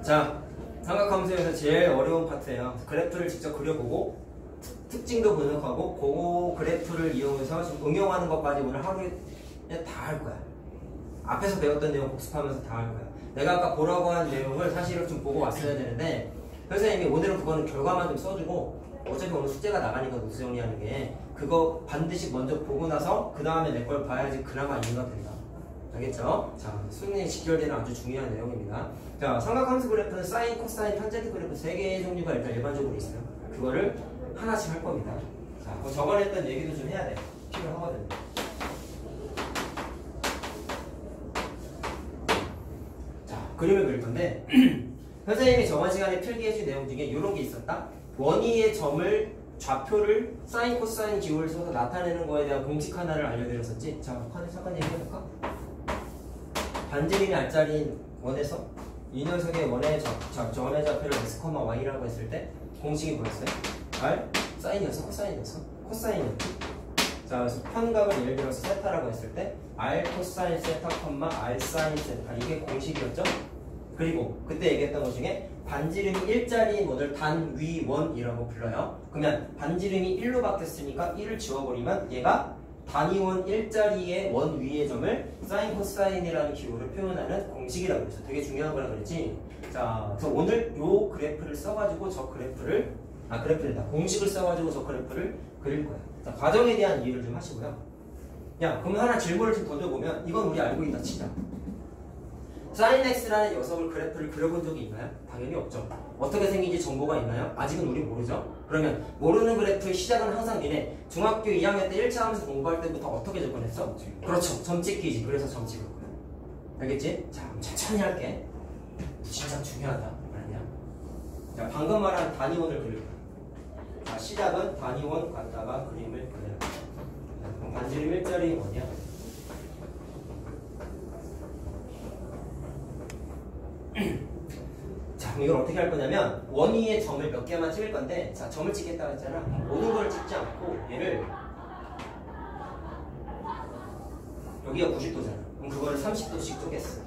자, 삼각함수에서 제일 어려운 파트예요. 그래프를 직접 그려보고 특징도 분석하고 그거 그래프를 이용해서 지금 응용하는 것까지 오늘 하루에 다 할 거야. 앞에서 배웠던 내용 복습하면서 다 할 거야. 내가 아까 보라고 한 내용을 사실은 좀 보고 왔어야 되는데 선생님이 오늘은 그거는 결과만 좀 써주고 어차피 오늘 숙제가 나가니까 노트 정리하는 게 그거 반드시 먼저 보고 나서 그 다음에 내 걸 봐야지 그나마 이해가 된다. 알겠죠? 자, 수능에 직결되는 아주 중요한 내용입니다. 자, 삼각함수 그래프는 사인, 코사인, 탄젠트 그래프 3개의 종류가 일단 일반적으로 있어요. 그거를 하나씩 할 겁니다. 자, 그 저번에 했던 얘기도 좀 해야 돼. 필요하거든요. 자, 그림을 그릴 건데 선생님이 저번 시간에 필기해준 내용 중에 이런 게 있었다. 원위의 점을 좌표를 사인, 코사인 기호를 써서 나타내는 거에 대한 공식 하나를 알려드렸었지. 자, 잠깐 얘기해볼까? 반지름이 R자리인 원에서 이 녀석의 원의 점의 좌표를 x, y라고 했을 때 공식이 뭐였어요? R 사인이었어? 코사인이었어? 코사인이었지. 자, 그래서 편각을 예를 들어서 세타라고 했을 때 R 코사인 세타, R 사인 세타 이게 공식이었죠? 그리고 그때 얘기했던 것 중에 반지름이 일자리인 원을 단위원이라고 불러요. 그러면 반지름이 1로 바뀌었으니까 1을 지워버리면 얘가 단위원 일자리의 원 위의 점을 사인 코사인이라는 기호를 표현하는 공식이라고 그랬어. 되게 중요한 거라 그랬지. 자, 그래서 오늘 요 그래프를 써가지고 저 그래프를 그래프된다. 공식을 써가지고 저 그래프를 그릴 거야. 자, 과정에 대한 이해를 좀 하시고요. 야, 그럼 하나 질문을 좀 던져보면 이건 우리 알고 있다 치자. 사인 x라는 녀석을 그래프를 그려본 적이 있나요? 당연히 없죠. 어떻게 생긴지 정보가 있나요? 아직은 우리 모르죠. 그러면 모르는 그래프의 시작은 항상 니네 중학교 2학년 때 1차 함수 공부할 때부터 어떻게 접근했어? 그렇죠. 점찍기지. 그래서 점찍을 거야. 알겠지? 자, 그럼 천천히 할게. 진짜 중요하다. 아니야? 자, 방금 말한 단위원을 그릴 거야. 자, 시작은 단위원 갖다가 그림을 그려요. 그럼 반지름 일자리 뭐냐? 자, 그럼 이걸 어떻게 할 거냐면 원위의 점을 몇 개만 찍을 건데, 자, 점을 찍겠다고 했잖아. 모든 걸 찍지 않고 얘를 여기가 90도잖아. 그럼 그거를 30도씩 쪼갰어.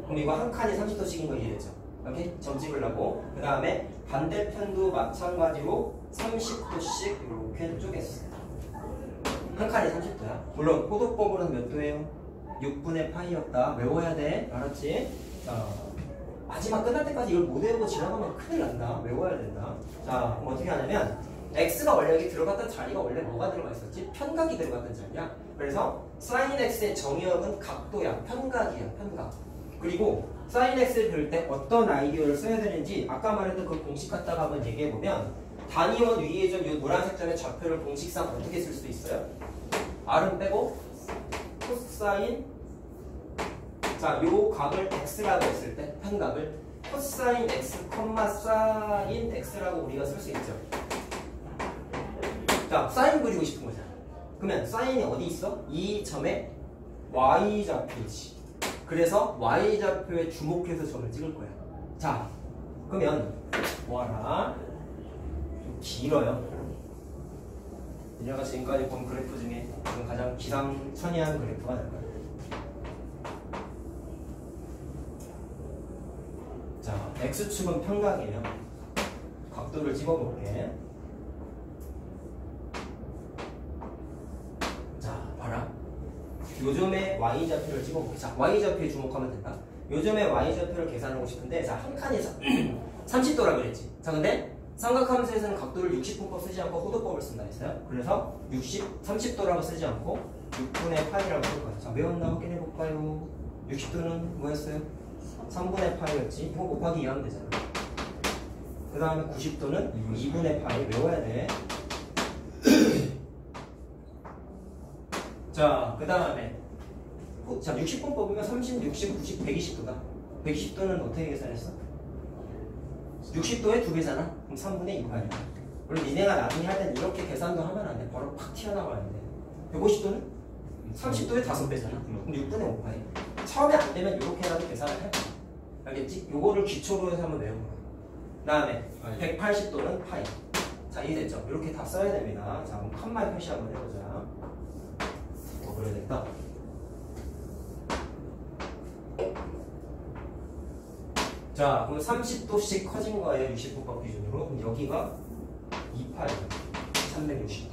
그럼 이거 한 칸이 30도씩인 거 이해되죠? 오케이? 점 찍으려고. 그 다음에 반대편도 마찬가지로 30도씩 이렇게 쪼갰어. 한 칸이 30도야. 물론 호도법으로는 몇 도예요? 6분의 파이였다. 외워야 돼. 알았지? 자, 마지막 끝날 때까지 이걸 못 외우고 지나가면 큰일 난다. 외워야 된다. 자, 그럼 어떻게 하냐면 x가 원래 여기 들어갔던 자리가 원래 뭐가 들어가 있었지? 편각이 들어갔던 자리야. 그래서 sin x의 정의역은 각도야. 편각이야. 편각. 그리고 sin x를 그릴 때 어떤 아이디어를 써야 되는지 아까 말했던 그 공식 갖다가 한번 얘기해보면 단위원 위의 점, 이 노란색 점의 좌표를 공식상 어떻게 쓸 수 있어요? r은 빼고 코사인, 자, 요 각을 x라고 했을 때 편각을 코사인 x, 사인 x라고 우리가 쓸 수 있죠. 자, 사인 그리고 싶은 거잖아. 그러면 사인이 어디 있어? 이 점에 y좌표지. 그래서 y좌표에 주목해서 점을 찍을 거야. 자, 그러면 뭐하나? 좀 길어요. 얘가 지금까지 본 그래프 중에 가장 기상천외한 그래프가 될 거야. 자, x축은 편각이에요. 각도를 집어볼게. 자, 봐라. 요점의 y좌표를 집어볼게. 자, y좌표에 주목하면 된다. 요점의 y좌표를 계산하고 싶은데, 자, 한 칸에서 30도라 그랬지. 자, 근데 삼각함수에서는 각도를 60분법 쓰지 않고 호도법을 쓴다 했어요. 그래서 30도라고 쓰지 않고 6분의 파이라고 쓸 거예요. 자, 외웠나 확인해볼까요? 60도는 뭐였어요? 3분의 파이였지. 이거 곱하기 2 하면 되잖아. 그 다음에 90도는 2분의 파이. 외워야 돼. 자, 그 다음에 자, 60번 뽑으면 30, 60, 90, 120도다. 120도는 어떻게 계산했어? 60도에 2배잖아. 그럼 3분의 2파이야. 물론 니네가 나중에 할 땐 이렇게 계산도 하면 안 돼. 바로 팍 튀어나와야 돼. 150도는 30도에 5배잖아. 그럼 6분의 5파이. 처음에 안 되면 이렇게라도 계산을 해. 알겠지? 요거를 기초로 해서 한번 외워보라. 그 다음에 180도는 파이. 자, 이해됐죠? 이렇게 다 써야 됩니다. 자, 그럼 칸만 표시 한번 해보자. 그래야 되겠다. 자, 그럼 30도씩 커진 거예요. 60도법 기준으로. 그럼 여기가 2파이 360도.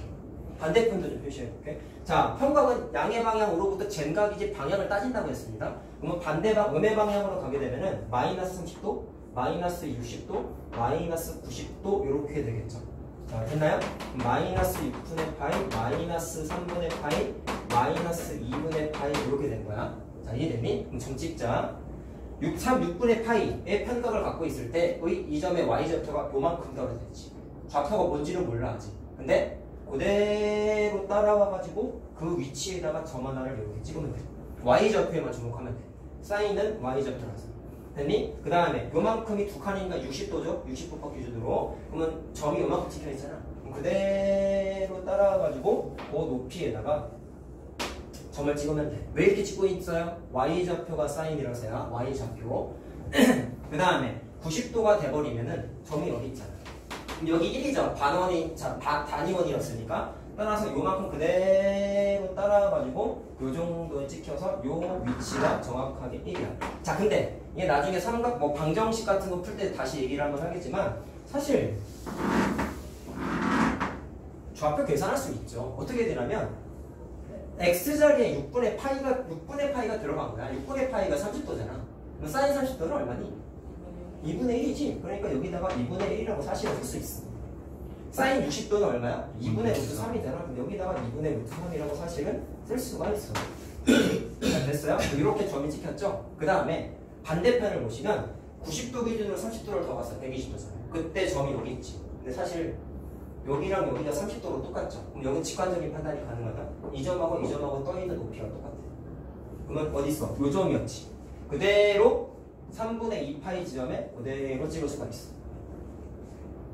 반대편도 좀 표시해볼게. 자, 평각은 양의 방향으로부터 젠각이지 방향을 따진다고 했습니다. 그러면 반대방 음의 방향으로 가게 되면은 마이너스 30도, 마이너스 60도, 마이너스 90도 이렇게 되겠죠. 자, 됐나요? 마이너스 6분의 파이, 마이너스 3분의 파이, 마이너스 2분의 파이 이렇게 된 거야. 자, 이해됐니? 그럼 점 찍자. 6분의 파이의 편각을 갖고 있을 때 이 점의 y좌표가 요만큼 떨어졌지. 좌표가 뭔지는 몰라 아직. 근데 그대로 따라와가지고 그 위치에다가 점 하나를 이렇게 찍으면 돼. y좌표에만 주목하면 돼. 사인은 y좌표라서. 됐니? 그 다음에 요만큼이 두 칸이니까 60도죠? 60도법 기준으로. 그러면 점이 요만큼 찍혀있잖아. 그럼 그대로 따라와가지고 그 높이에다가 점을 찍으면 돼. 왜 이렇게 찍고 있어요? y좌표가 사인이라서야. y좌표. 그 다음에 90도가 돼버리면은 점이 여기 있잖아. 여기 1이죠. 단위원이었으니까. 따라서 요만큼 그대로 따라와가지고 요 정도에 찍혀서 요 위치가 정확하게 1이야. 자, 근데 이게 나중에 삼각 뭐 방정식 같은 거 풀 때 다시 얘기를 한번 하겠지만 사실 좌표 계산할 수 있죠. 어떻게 되냐면 x자리에 6분의 파이가 들어간 거야. 6분의 파이가 30도잖아. 그럼 사인 30도는 얼마니? 2분의 1이지. 그러니까 여기다가 2분의 1이라고 사실을 쓸 수 있어. 사인 60도는 얼마야? 2분의 루트 3이잖아. 그럼 여기다가 2분의 루트 3이라고 사실은 쓸 수가 있어. 자, 됐어요? 이렇게 점이 찍혔죠? 그 다음에 반대편을 보시면 90도 기준으로 30도를 더 갔어. 120도잖아. 그때 점이 여기 있지. 근데 사실 여기랑 여기가 30도로 똑같죠. 그럼 여기 직관적인 판단이 가능하다. 이 점하고 이 점하고 떠있는 높이가 똑같아. 그러면 어디 있어? 요 점이었지. 그대로 3분의 2파이 지점에 그대로 찍을 수가 있어.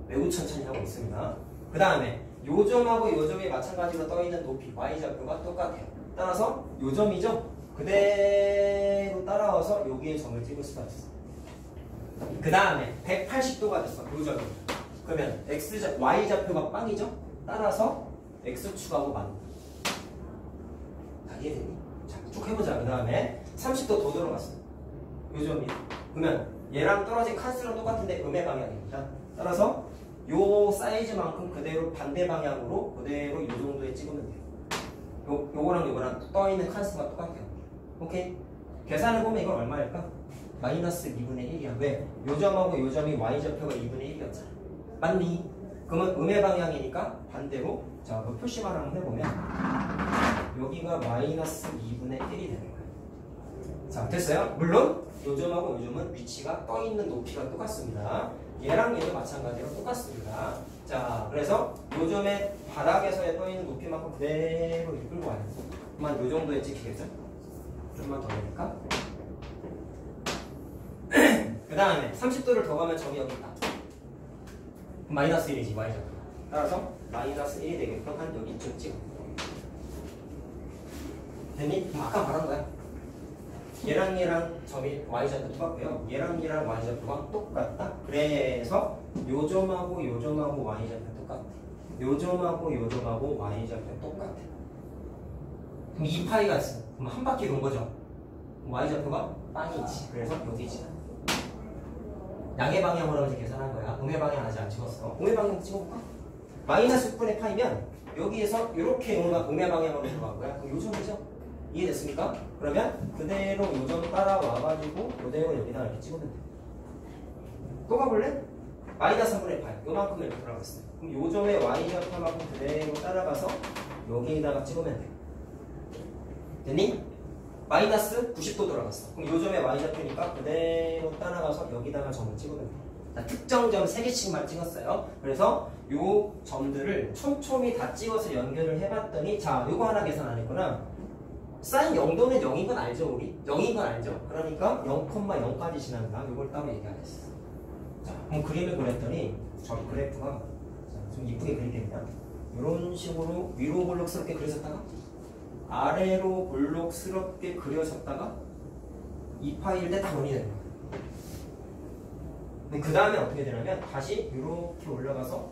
매우 천천히 하고 있습니다. 그 다음에 요 점하고 요 점이 마찬가지로 떠있는 높이 y좌표가 똑같아요. 따라서 요 점이죠? 그대로 따라와서 여기에 점을 찍을 수가 있어. 그 다음에 180도가 됐어. 요 점이. 그러면 y좌표가 빵이죠? 따라서 x축하고 만. 다 이해되니? 자, 쭉 해보자. 그 다음에 30도 더 들어갔어. 요 점이. 그러면 얘랑 떨어진 칸수랑 똑같은데 음의 방향입니다. 따라서 요 사이즈만큼 그대로 반대 방향으로 그대로 요 정도에 찍으면 돼요. 요거랑 요거랑 떠있는 칸수가 똑같아요. 오케이? 계산해보면 이건 얼마일까? 마이너스 2분의 1이야. 왜? 요 점하고 요 점이 y좌표가 2분의 1이었잖아. 맞니? 그러면 음의 방향이니까 반대로 자, 그 표시만 한번 해보면 여기가 마이너스 2분의 1이 되는 거예요. 자, 됐어요? 물론 요 점하고 요 점은 위치가 떠있는 높이가 똑같습니다. 얘랑 얘도 마찬가지로 똑같습니다. 자, 그래서 요 점의 바닥에서의 떠있는 높이만큼 그대로 끌고 와요. 그만 요 정도에 찍히겠죠? 좀만 더 내릴까? 그 다음에 30도를 더 가면 점이 여기 있다. 마이너스 1이지, y좌표. 따라서 마이너스 1이 되게끔 한 여기쯤 찍어. 됐니? 아까 말한 거야. 얘랑 점이 y좌표 똑같고요. 얘랑 y좌표가 똑같다. 그래서 요 점하고 요 점하고 y좌표 똑같아. 요 점하고 요 점하고 y좌표 똑같아. 그럼 2파이가 있어. 그럼 한 바퀴 돈 거죠. y좌표가 빵이지. 그래서 여기지. 양의 방향으로 이제 계산한 거야. 음의 방향 아직 안 찍었어. 음의 방향 찍어볼까? 마이너스 6분의 파이면 여기에서 이렇게 음의 방향으로 들어간 거야. 그럼 요 점이죠? 이해됐습니까? 그러면 그대로 요 점 따라와가지고 그대로 여기다 이렇게 찍으면 돼. 또 가볼래? 마이너스 3분의 파이. 요만큼 이렇게 들어갔어. 그럼 요 점의 y좌표만큼 그대로 따라가서 여기에다가 찍으면 돼. 됐니? 마이너스 90도 들어갔어. 그럼 요 점의 y좌표니까 그대로 따라가서 여기다가 점을 찍으면 돼. 자, 특정 점 3개씩만 찍었어요. 그래서 요 점들을 촘촘히 다 찍어서 연결을 해봤더니 자, 요거 하나 계산 안 했구나. 사인 0도는 0인 건 알죠, 우리? 0인 건 알죠? 그러니까 0,0까지 지난다. 요걸 따로 얘기 안 했어. 자, 그럼 그림을 그렸더니 저 그래프가 좀 이쁘게 그리겠냐? 이런 식으로 위로 볼록스럽게 그려졌다가 아래로 볼록스럽게 그려졌다가 2파일 때 다 원이 되는 거야. 근데 그 다음에 어떻게 되냐면 다시 이렇게 올라가서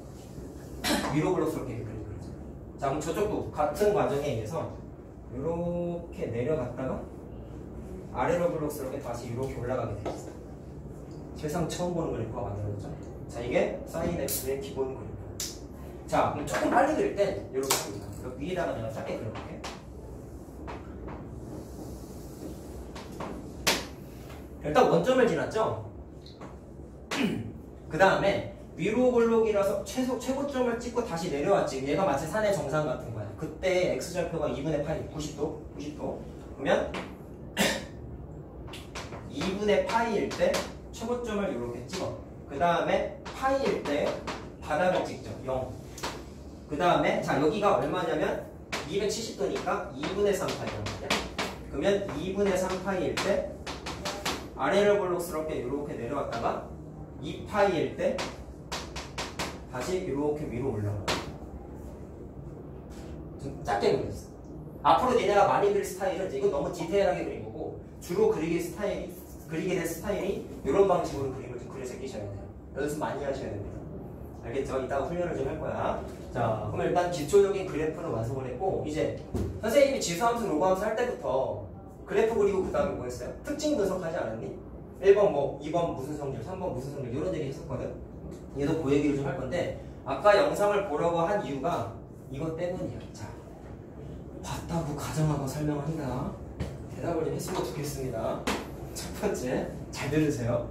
위로 볼록스럽게 그리는 거죠. 자, 그럼 저쪽도 같은 과정에 의해서 이렇게 내려갔다가 아래로 볼록스럽게 다시 이렇게 올라가게 돼 있어. 세상 처음 보는 그래프가 만들어졌죠. 자, 이게 사인 x의 기본 그래프. 자, 그럼 조금 빨리 그릴 땐 이렇게 합니다. 여기 위에다가 내가 짧게 그려볼게. 일단 원점을 지났죠? 그 다음에 위로 골록이라서 최고점을 찍고 다시 내려왔지. 얘가 마치 산의 정상 같은 거야. 그때 x절표가 2분의 파이 90도 그러면 2분의 파이일 때 최고점을 이렇게 찍어. 그 다음에 파이일 때 바닥을 찍죠. 0. 그 다음에 자 여기가 얼마냐면 270도니까 2분의 3파이란 말이야. 그러면 2분의 3파이일 때 아래를 볼록스럽게 이렇게 내려왔다가 2파이일 때 다시 이렇게 위로 올라가. 좀 짧게 그렸어. 앞으로 니네가 많이 그릴 스타일은 이건 너무 디테일하게 그린 거고 주로 그리게 될 스타일이 이런 방식으로 그림을 좀 그려서 끼셔야 돼요. 연습 많이 하셔야 됩니다. 알겠죠? 이따가 훈련을 좀 할 거야. 자, 그럼 일단 기초적인 그래프는 완성을 했고 이제 선생님이 지수함수, 로그함수 할 때부터 그래프 그리고 그 다음에 뭐 했어요? 특징 분석하지 않았니? 1번 뭐, 2번 무슨 성질, 3번 무슨 성질 이런 얘기 했었거든. 얘도 그 얘기를 좀 할 건데 아까 영상을 보려고 한 이유가 이것 때문이야. 자, 봤다고 가정하고 설명한다. 대답을 좀 했으면 좋겠습니다. 첫 번째, 잘 들으세요.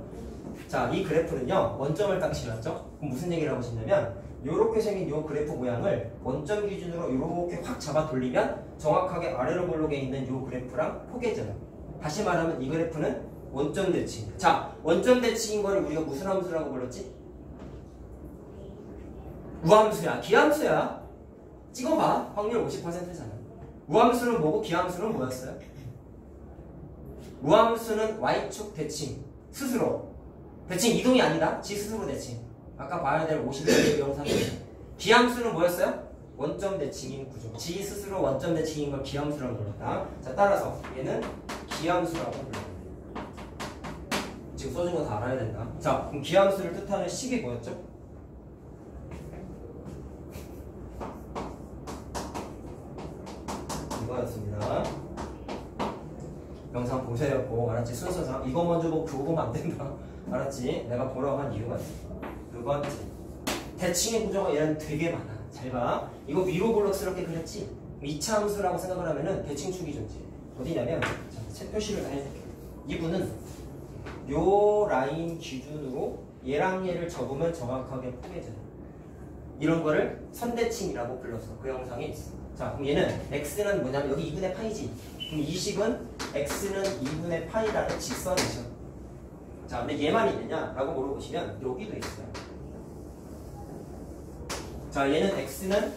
자, 이 그래프는요 원점을 딱 지났죠? 그럼 무슨 얘기를 하고 싶냐면 요렇게 생긴 요 그래프 모양을 원점 기준으로 요렇게 확 잡아 돌리면 정확하게 아래로 볼록에 있는 요 그래프랑 포개져요. 다시 말하면 이 그래프는 원점 대칭. 자, 원점 대칭인 거를 우리가 무슨 함수라고 불렀지? 우함수야, 기함수야. 찍어봐. 확률 50%잖아. 우함수는 뭐고 기함수는 뭐였어요? 우함수는 y축 대칭 스스로. 대칭 이동이 아니다. 지 스스로 대칭. 아까 봐야 될 50일 영상이. 기함수는 뭐였어요? 원점 대칭인 구조. 지 스스로 원점 대칭인 걸 기함수라고 불렀다. 자, 따라서 얘는 기함수라고 불러요. 지금 써준 거 다 알아야 된다. 자, 그럼 기함수를 뜻하는 식이 뭐였죠? 이거였습니다. 영상 보세요. 꼭 알았지? 순서상 이거 먼저 보고 그거 보면 안 된다. 알았지? 내가 보라고 한 이유가 있어. 두 번째, 대칭의 구조가 얘는 되게 많아. 잘 봐. 이거 위로 볼록스럽게 그렸지? 2차 함수라고 생각을 하면은 대칭축이 존재. 어디냐면 자, 책 표시를 다 해줄게. 이분은 요 라인 기준으로 얘랑 얘를 접으면 정확하게 포개져요. 이런 거를 선대칭이라고 불렀어. 그 영상에 있어. 자, 그럼 얘는 x는 뭐냐면 여기 2분의 파이지. 그럼 이 식은 x는 2분의 파이라는 직선이죠. 자, 근데 얘만 있느냐라고 물어보시면 여기도 있어요. 자, 얘는 x는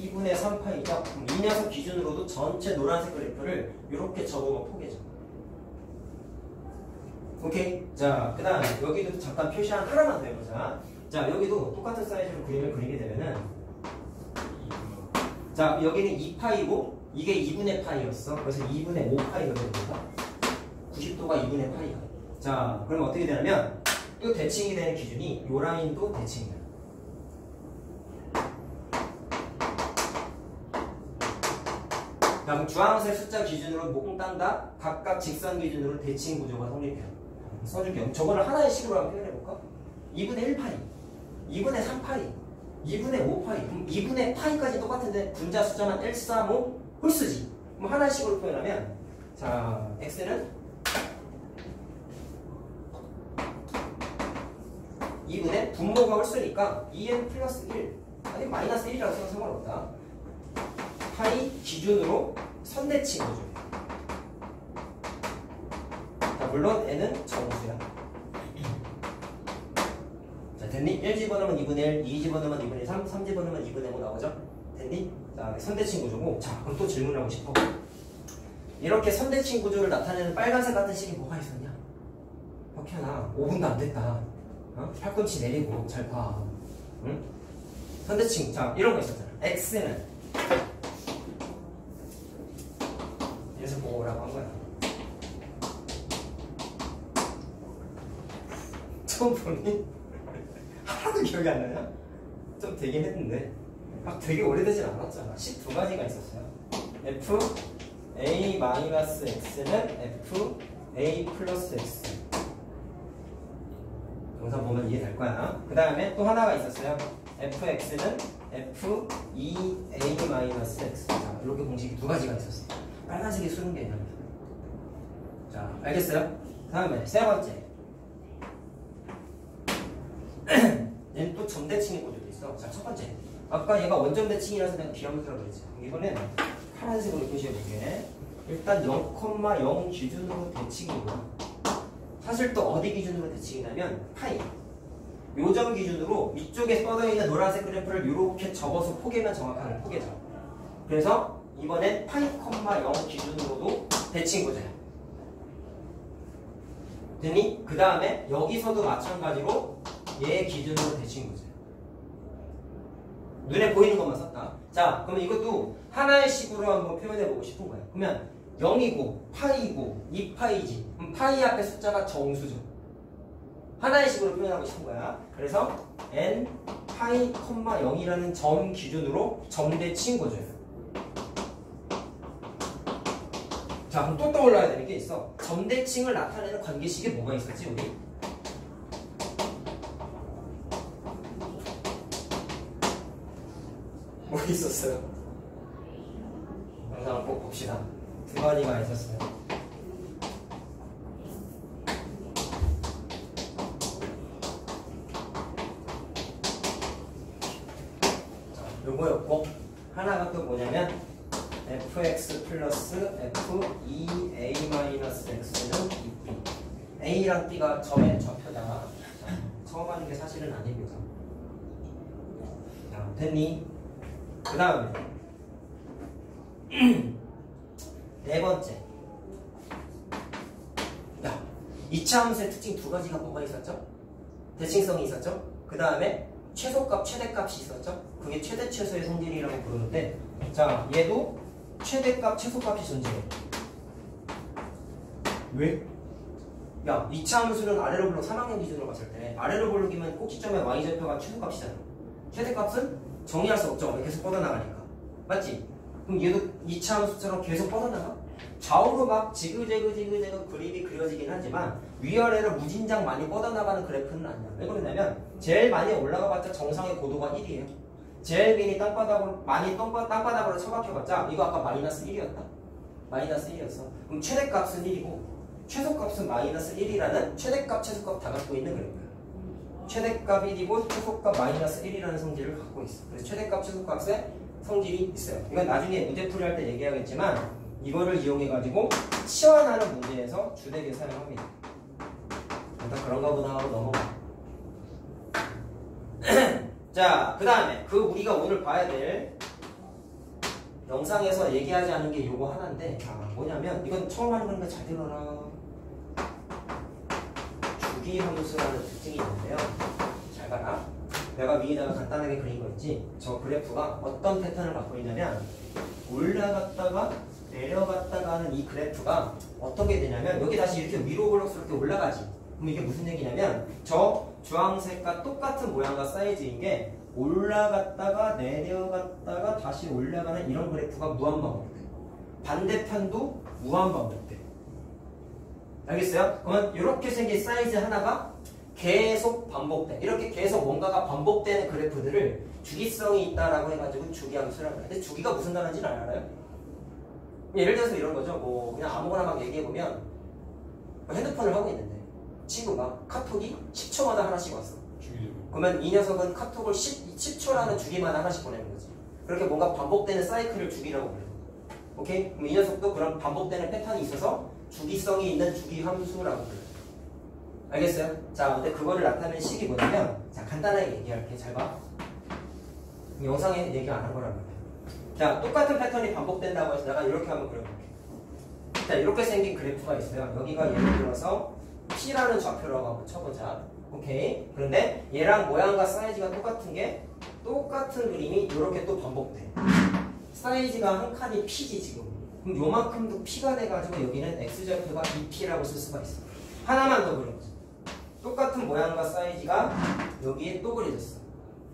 2분의 3파이죠. 그럼 이 녀석 기준으로도 전체 노란색 그래프를 이렇게 접으면 포개져. 오케이? 자, 그 다음에 여기도 잠깐 표시한 하나만 더 해보자. 자, 여기도 똑같은 사이즈로 그림을 그리게 되면은 자, 여기는 2파이고 이게 2분의 파이였어. 그래서 2분의 5파이가 됩니다. 90도가 2분의 파이야. 자, 그럼 어떻게 되냐면 또 대칭이 되는 기준이 요 라인도 대칭이야. 자, 그럼 주황색 숫자 기준으로 몽땅 다 각각 직선 기준으로 대칭 구조가 성립해요. 써줄게요. 저거를 하나의 식으로 한번 표현해볼까? 2분의 1파이, 2분의 3파이, 2분의 5파이. 그럼 2분의 파이까지 똑같은데 분자 숫자만 1, 3, 5 홀수지. 그럼 하나의 식으로 표현하면 자, x는 2분의 분모가 홀수니까 2n 플러스 1 아니 마이너스 1이라고 써도 상관없다. 파이 기준으로 선대칭 구조. 자, 물론 n은 정수야. 자, 됐니? 1 집어넣으면 2분의 1, 2 집어넣으면 2분의 3, 3 집어넣으면 2분의 5 나오죠? 됐니? 자, 선대칭 구조고. 자, 그럼 또 질문하고 싶어. 이렇게 선대칭 구조를 나타내는 빨간색 같은 식이 뭐가 있었냐? 박현아, 5분도 안 됐다. 팔꿈치 내리고 잘 봐. 응? 선대칭. 자, 이런 거 있었잖아. x는 그래서 뭐라고 한 거야? 처음 보니? 하나도 기억이 안 나냐? 좀 되긴 했는데 막 되게 오래되진 않았잖아. 12가지가 있었어요. f a 마이너스 x는 f a 플러스 x. 영상 보면 이해될 거야. 그 다음에 또 하나가 있었어요. fx는 f2a-x. 자, 이렇게 공식이 두 가지가 있었어요. 빨간색이 수능 개념이야. 자, 알겠어요? 다음에 세 번째. 얘는 또 점대칭의 구조도 있어. 자, 첫 번째. 아까 얘가 원점대칭이라서 내가 비하면서라고 그랬지. 이번엔 파란색으로 표시해볼게. 일단 0,0 기준으로 대칭이고요. 사실 또 어디 기준으로 대칭이냐면 파이. 요점 기준으로 위쪽에 뻗어있는 노란색 그래프를 이렇게 접어서 포개면 정확하게 포개져. 그래서 이번엔 파이, 0 기준으로도 대칭 구조야. 됐니? 그 다음에 여기서도 마찬가지로 얘 기준으로 대칭 구조야. 눈에 보이는 것만 썼다. 자, 그러면 이것도 하나의 식으로 한번 표현해보고 싶은 거야. 그러면 0이고 파이고 2파이지. 그럼 파이 앞에 숫자가 정수죠. 하나의 식으로 표현하고 싶은 거야. 그래서 n 파이, 0이라는 점 기준으로 점대칭 구조예요. 자, 그럼 또 떠올라야 되는 게 있어. 점대칭을 나타내는 관계식에 뭐가 있었지, 우리? 뭐 있었어요? 영상을 꼭 봅시다. 두 가지가 있었어요. 자, 요거였고 하나가 또 뭐냐면 fx 플러스 f2a-x는 2b. a랑 b가 점의 좌표다. 처음 하는 게 사실은 아니고요. 자, 됐니? 그 다음에 네 번째. 야, 이차함수의 특징 두 가지가 뭐가 있었죠? 대칭성이 있었죠? 그 다음에 최소값, 최대값이 있었죠? 그게 최대 최소의 성질이라고 부르는데, 자, 얘도 최대값, 최소값이 존재해. 왜? 야, 이차함수는 아래로 블록 3학년 기준으로 봤을 때 아래로 블록이면 꼭지점의 y좌표가 최소값이잖아. 최대값은 정의할 수 없죠. 계속 뻗어나가니까. 맞지? 그럼 얘도 2차 함수처럼 계속 뻗어나가? 좌우로 막 지그재그 그림이 그려지긴 하지만 위아래로 무진장 많이 뻗어나가는 그래프는 아니야. 왜 그러냐면 제일 많이 올라가봤자 정상의 고도가 1이에요. 제일 많이 땅바닥으로 처박혀봤자 이거 아까 마이너스 1이었다. 마이너스 1이었어. 그럼 최대값은 1이고 최소값은 마이너스 1이라는 최대값, 최소값 다 갖고 있는 그래프야. 최대값 1이고 최소값 마이너스 1이라는 성질을 갖고 있어. 그래서 최대값, 최소값의 성질이 있어요. 이건 나중에 문제풀이 할 때 얘기하겠지만 이거를 이용해가지고 치환하는 문제에서 주되게 사용합니다. 일단 그런가 보다 하고 넘어가. 자, 그 다음에 우리가 오늘 봐야 될 영상에서 얘기하지 않은 게 요거 하나인데, 뭐냐면 이건 처음 하는 거니까 잘 들어라. 주기함수라는 특징이 있는데요. 잘 봐라. 내가 위에다가 간단하게 그린 거 있지? 저 그래프가 어떤 패턴을 갖고 있냐면 올라갔다가 내려갔다가 하는 이 그래프가 어떻게 되냐면 여기 다시 이렇게 위로 볼록스럽게 올라가지. 그럼 이게 무슨 얘기냐면 저 주황색과 똑같은 모양과 사이즈인 게 올라갔다가 내려갔다가 다시 올라가는 이런 그래프가 무한반복돼. 반대편도 무한반복돼. 알겠어요? 그러면 이렇게 생긴 사이즈 하나가 계속 반복돼. 이렇게 계속 뭔가가 반복되는 그래프들을 주기성이 있다라고 해가지고 주기함수라고 해요. 근데 주기가 무슨 단어인지는 알아요? 예를 들어서 이런 거죠. 뭐 그냥 아무거나 막 얘기해보면 핸드폰을 하고 있는데 친구가 카톡이 10초마다 하나씩 왔어. 그러면 이 녀석은 카톡을 10초라는 주기마다 하나씩 보내는 거지. 그렇게 뭔가 반복되는 사이클을 주기라고 그래요. 오케이? 그럼 이 녀석도 그런 반복되는 패턴이 있어서 주기성이 있는 주기함수라고 그래요. 알겠어요? 자, 근데 그거를 나타내는 식이 뭐냐면, 자, 간단하게 얘기할게. 잘 봐. 영상에 얘기 안 한 거란 말이야. 자, 똑같은 패턴이 반복된다고 해서 내가 이렇게 한번 그려볼게. 자, 이렇게 생긴 그래프가 있어요. 여기가 예를 들어서 P라는 좌표라고 한번 쳐보자. 오케이? 그런데 얘랑 모양과 사이즈가 똑같은 게 똑같은 그림이 이렇게 또 반복돼. 사이즈가 한 칸이 P지 지금. 그럼 요만큼도 P가 돼가지고 여기는 X좌표가 2P라고 쓸 수가 있어. 하나만 더 그려보자. 똑같은 모양과 사이즈가 여기에 또 그려졌어.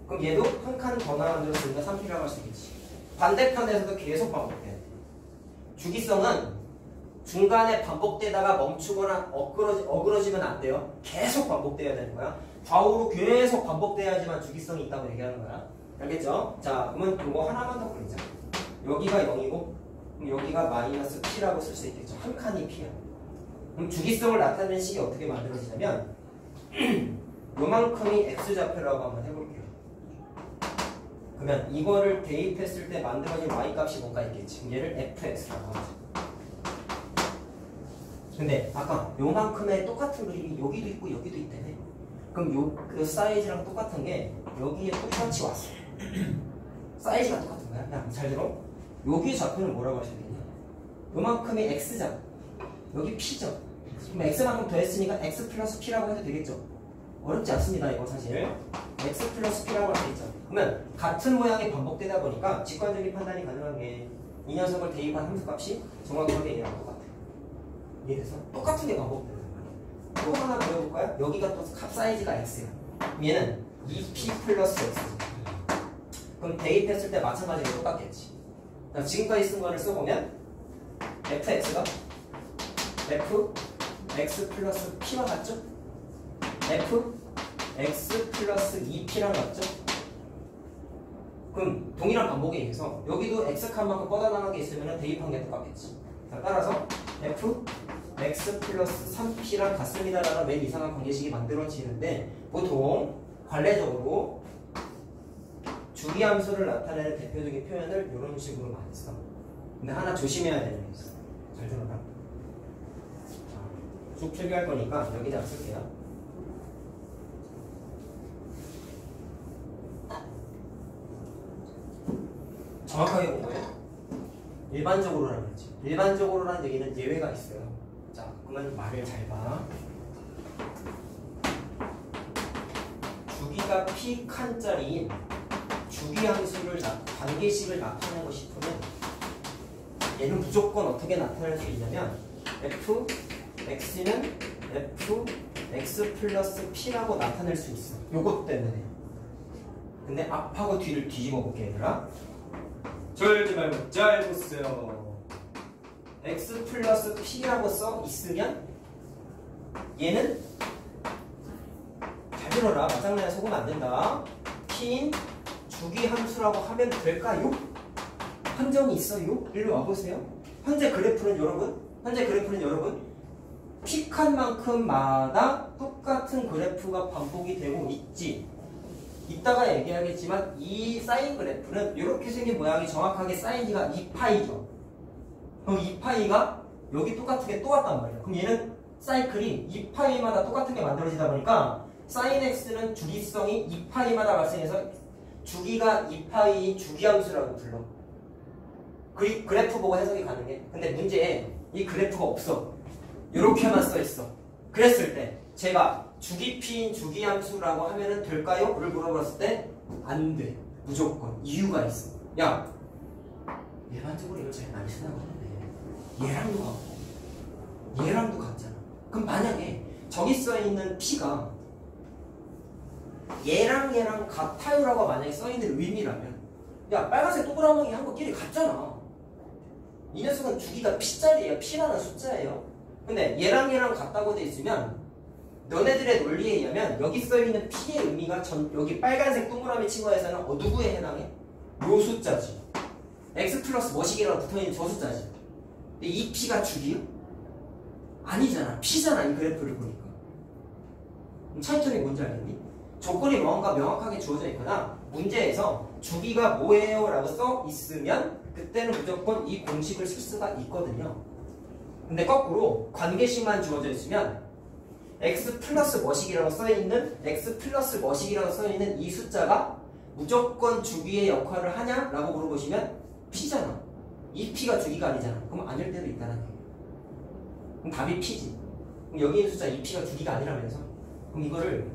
그럼 얘도 한 칸 더 만들었으니까 3P라고 할 수 있겠지. 반대편에서도 계속 반복돼. 주기성은 중간에 반복되다가 멈추거나 어그러지면 안 돼요. 계속 반복돼야 되는 거야. 좌우로 계속 반복돼야지만 주기성이 있다고 얘기하는 거야. 알겠죠? 자, 그러면 이거 하나만 더 그리자. 여기가 0이고 여기가 마이너스 P라고 쓸 수 있겠죠. 한 칸이 P야. 그럼 주기성을 나타내는 식이 어떻게 만들어지냐면 요만큼이 X좌표라고 한번 해볼게요. 그러면 이거를 대입했을 때 만들어진 Y값이 뭔가 있겠지. 얘를 FX라고 하죠. 근데 아까 요만큼의 똑같은 그림이 여기도 있고 여기도 있다며. 그럼 그 사이즈랑 똑같은 게 여기에 똑같이 왔어. 사이즈가 똑같은 거야. 야, 잘 들어. 여기 좌표는 뭐라고 하셔야겠냐? 요만큼이 X좌. 여기 P죠. 그럼 X만큼 더했으니까 X 플러스 P라고 해도 되겠죠. 어렵지 않습니다. 이거 사실. X 플러스 P라고 할 수 있죠. 그러면 같은 모양이 반복되다 보니까 직관적인 판단이 가능한 게 이 녀석을 대입한 함수값이 정확하게 얘랑 똑같아. 이해돼서? 똑같은 게 반복되는 거야. 또 하나 그려볼까요? 여기가 또 값 사이즈가 X야. 얘는 2P 플러스 X. 그럼 대입했을 때 마찬가지로 똑같겠지. 지금까지 쓴 거를 써보면 fx가 fx 플러스 p와 같죠? fx 플러스 2p랑 같죠? 그럼 동일한 반복에 의해서 여기도 x칸만큼 뻗어나가게 있으면 대입한 게 똑같겠지. 자, 따라서 fx 플러스 3p랑 같습니다라는 맨 이상한 관계식이 만들어지는데 보통 관례적으로 주기함수를 나타내는 대표적인 표현을 이런 식으로 많이 써. 근데 하나 조심해야 되는 게 있어. 잘 들어라. 쭉 필기할 거니까 여기다 쓸게요. 정확하게 본 거예요. 일반적으로라는 거지. 일반적으로라는 얘기는 예외가 있어요. 자, 그러면 말을 잘 봐. 주기가 p 칸짜리인 주기함수를 관계식을 나타내고 싶으면 얘는 무조건 어떻게 나타낼 수 있냐면 fx는 fx 플러스 p라고 나타낼 수 있어. 요것 때문에. 근데 앞하고 뒤를 뒤집어 볼게 얘들아. 절지 말고 잘 보세요. x 플러스 p라고 써 있으면 얘는 잘 들어라. 맞장난에 속으면 안 된다. p인 주기함수라고 하면 될까요? 함정이 있어요? 일로 와보세요. 현재 그래프는 여러분 p칸만큼마다 똑같은 그래프가 반복이 되고 있지. 이따가 얘기하겠지만 이 사인 그래프는 이렇게 생긴 모양이 정확하게 사인이가 2파이죠. 그럼 2파이가 여기 똑같은 게 또 왔단 말이야. 그럼 얘는 사이클이 2파이마다 똑같은 게 만들어지다 보니까 사인 x는 주기성이 2파이마다 발생해서 주기가 2파이인 주기함수라고 불러. 그래프 보고 해석이 가능해. 근데 문제에 이 그래프가 없어. 이렇게만 써있어. 그랬을 때 제가 주기피인 주기함수라고 하면은 될까요? 를 물어봤을 때 안 돼. 무조건. 이유가 있어. 야, 일반적으로 이걸 제일 많이 쓰나 보네. 얘랑도 같고 얘랑도 같잖아. 그럼 만약에 저기 써있는 P가 얘랑 같아요라고 만약에 써있는 의미라면 야, 빨간색 동그라미 한 거 끼리 같잖아. 이 녀석은 주기가 P짜리예요. P라는 숫자예요. 근데 얘랑 같다고 돼 있으면 너네들의 논리에 의하면 여기 써있는 P의 의미가 여기 빨간색 동그라미 친구에서는 누구에 해당해? 요 숫자지. X 플러스 뭐시기라고 붙어있는 저 숫자지. 근데 이 P가 주기요? 아니잖아. P잖아. 이 그래프를 보니까. 그럼 차이점이 뭔지 알겠니? 조건이 뭔가 명확하게 주어져 있거나 문제에서 주기가 뭐예요? 라고 써 있으면 그때는 무조건 이 공식을 쓸 수가 있거든요. 근데 거꾸로 관계식만 주어져 있으면 x 플러스 뭐식이라고 써있는 이 숫자가 무조건 주기의 역할을 하냐? 라고 물어보시면 P잖아. 이 P가 주기가 아니잖아. 그럼 아닐 때도 있다는 얘기예요. 그럼 답이 P지. 그럼 여기 있는 숫자 이 P가 주기가 아니라면서. 그럼 이거를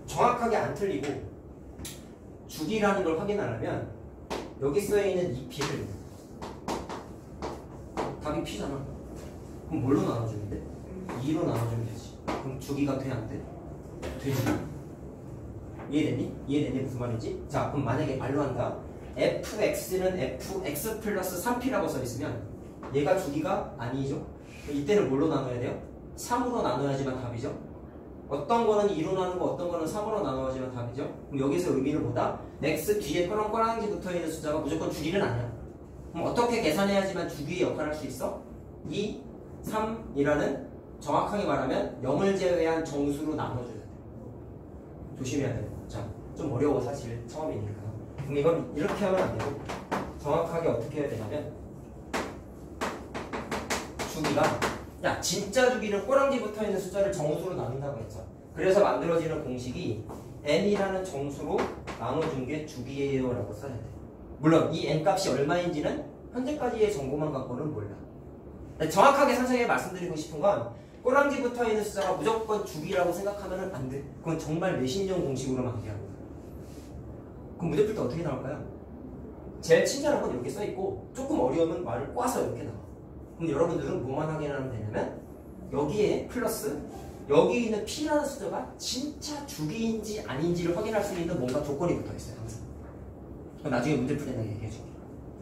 정확하게 안 틀리고 주기라는 걸 확인하려면 여기 써있는 이 P를 답이 P잖아. 그럼 뭘로 나눠주면 돼? 2로 나눠주면 되지. 그럼 주기가 돼? 안 돼? 되지. 이해됐니? 이해됐니? 무슨 말인지? 자, 그럼 만약에 말로 한다. fx는 fx 플러스 3p라고 써있으면 얘가 주기가 아니죠? 이때는 뭘로 나눠야 돼요? 3으로 나눠야지만 답이죠. 어떤 거는 2로 나누고 어떤 거는 3으로 나눠야지만 답이죠. 그럼 여기서 의미를 보다 x 뒤에 꼬랑꼬랑지 붙어있는 숫자가 무조건 주기는 아니야. 그럼 어떻게 계산해야지만 주기의 역할을 할 수 있어? 2, 3이라는 정확하게 말하면 0을 제외한 정수로 나눠줘야 돼. 조심해야 돼. 자, 좀 어려워 사실 처음이니까. 그럼 이건 이렇게 하면 안 되고 정확하게 어떻게 해야 되냐면 주기가 야 진짜 주기는 꼬랑지 붙어있는 숫자를 정수로 나눈다고 했죠. 그래서 만들어지는 공식이 n이라는 정수로 나눠준 게 주기예요 라고 써야 돼. 물론 이 n 값이 얼마인지는 현재까지의 정보만 갖고는 몰라. 정확하게 선생님이 말씀드리고 싶은 건 꼬랑지 붙어있는 숫자가 무조건 주기라고 생각하면 안 돼. 그건 정말 매신용 공식으로 만들어야 돼. 그럼 문제풀 때 어떻게 나올까요? 제일 친절한 건 이렇게 써있고 조금 어려우면 말을 꽈서 이렇게 나와. 그럼 여러분들은 뭐만 확인하면 되냐면 여기에 플러스 여기 있는 p라는 숫자가 진짜 주기인지 아닌지를 확인할 수 있는 뭔가 조건이 붙어있어요 항상. 그럼 나중에 문제 풀 때는 얘기해줄게.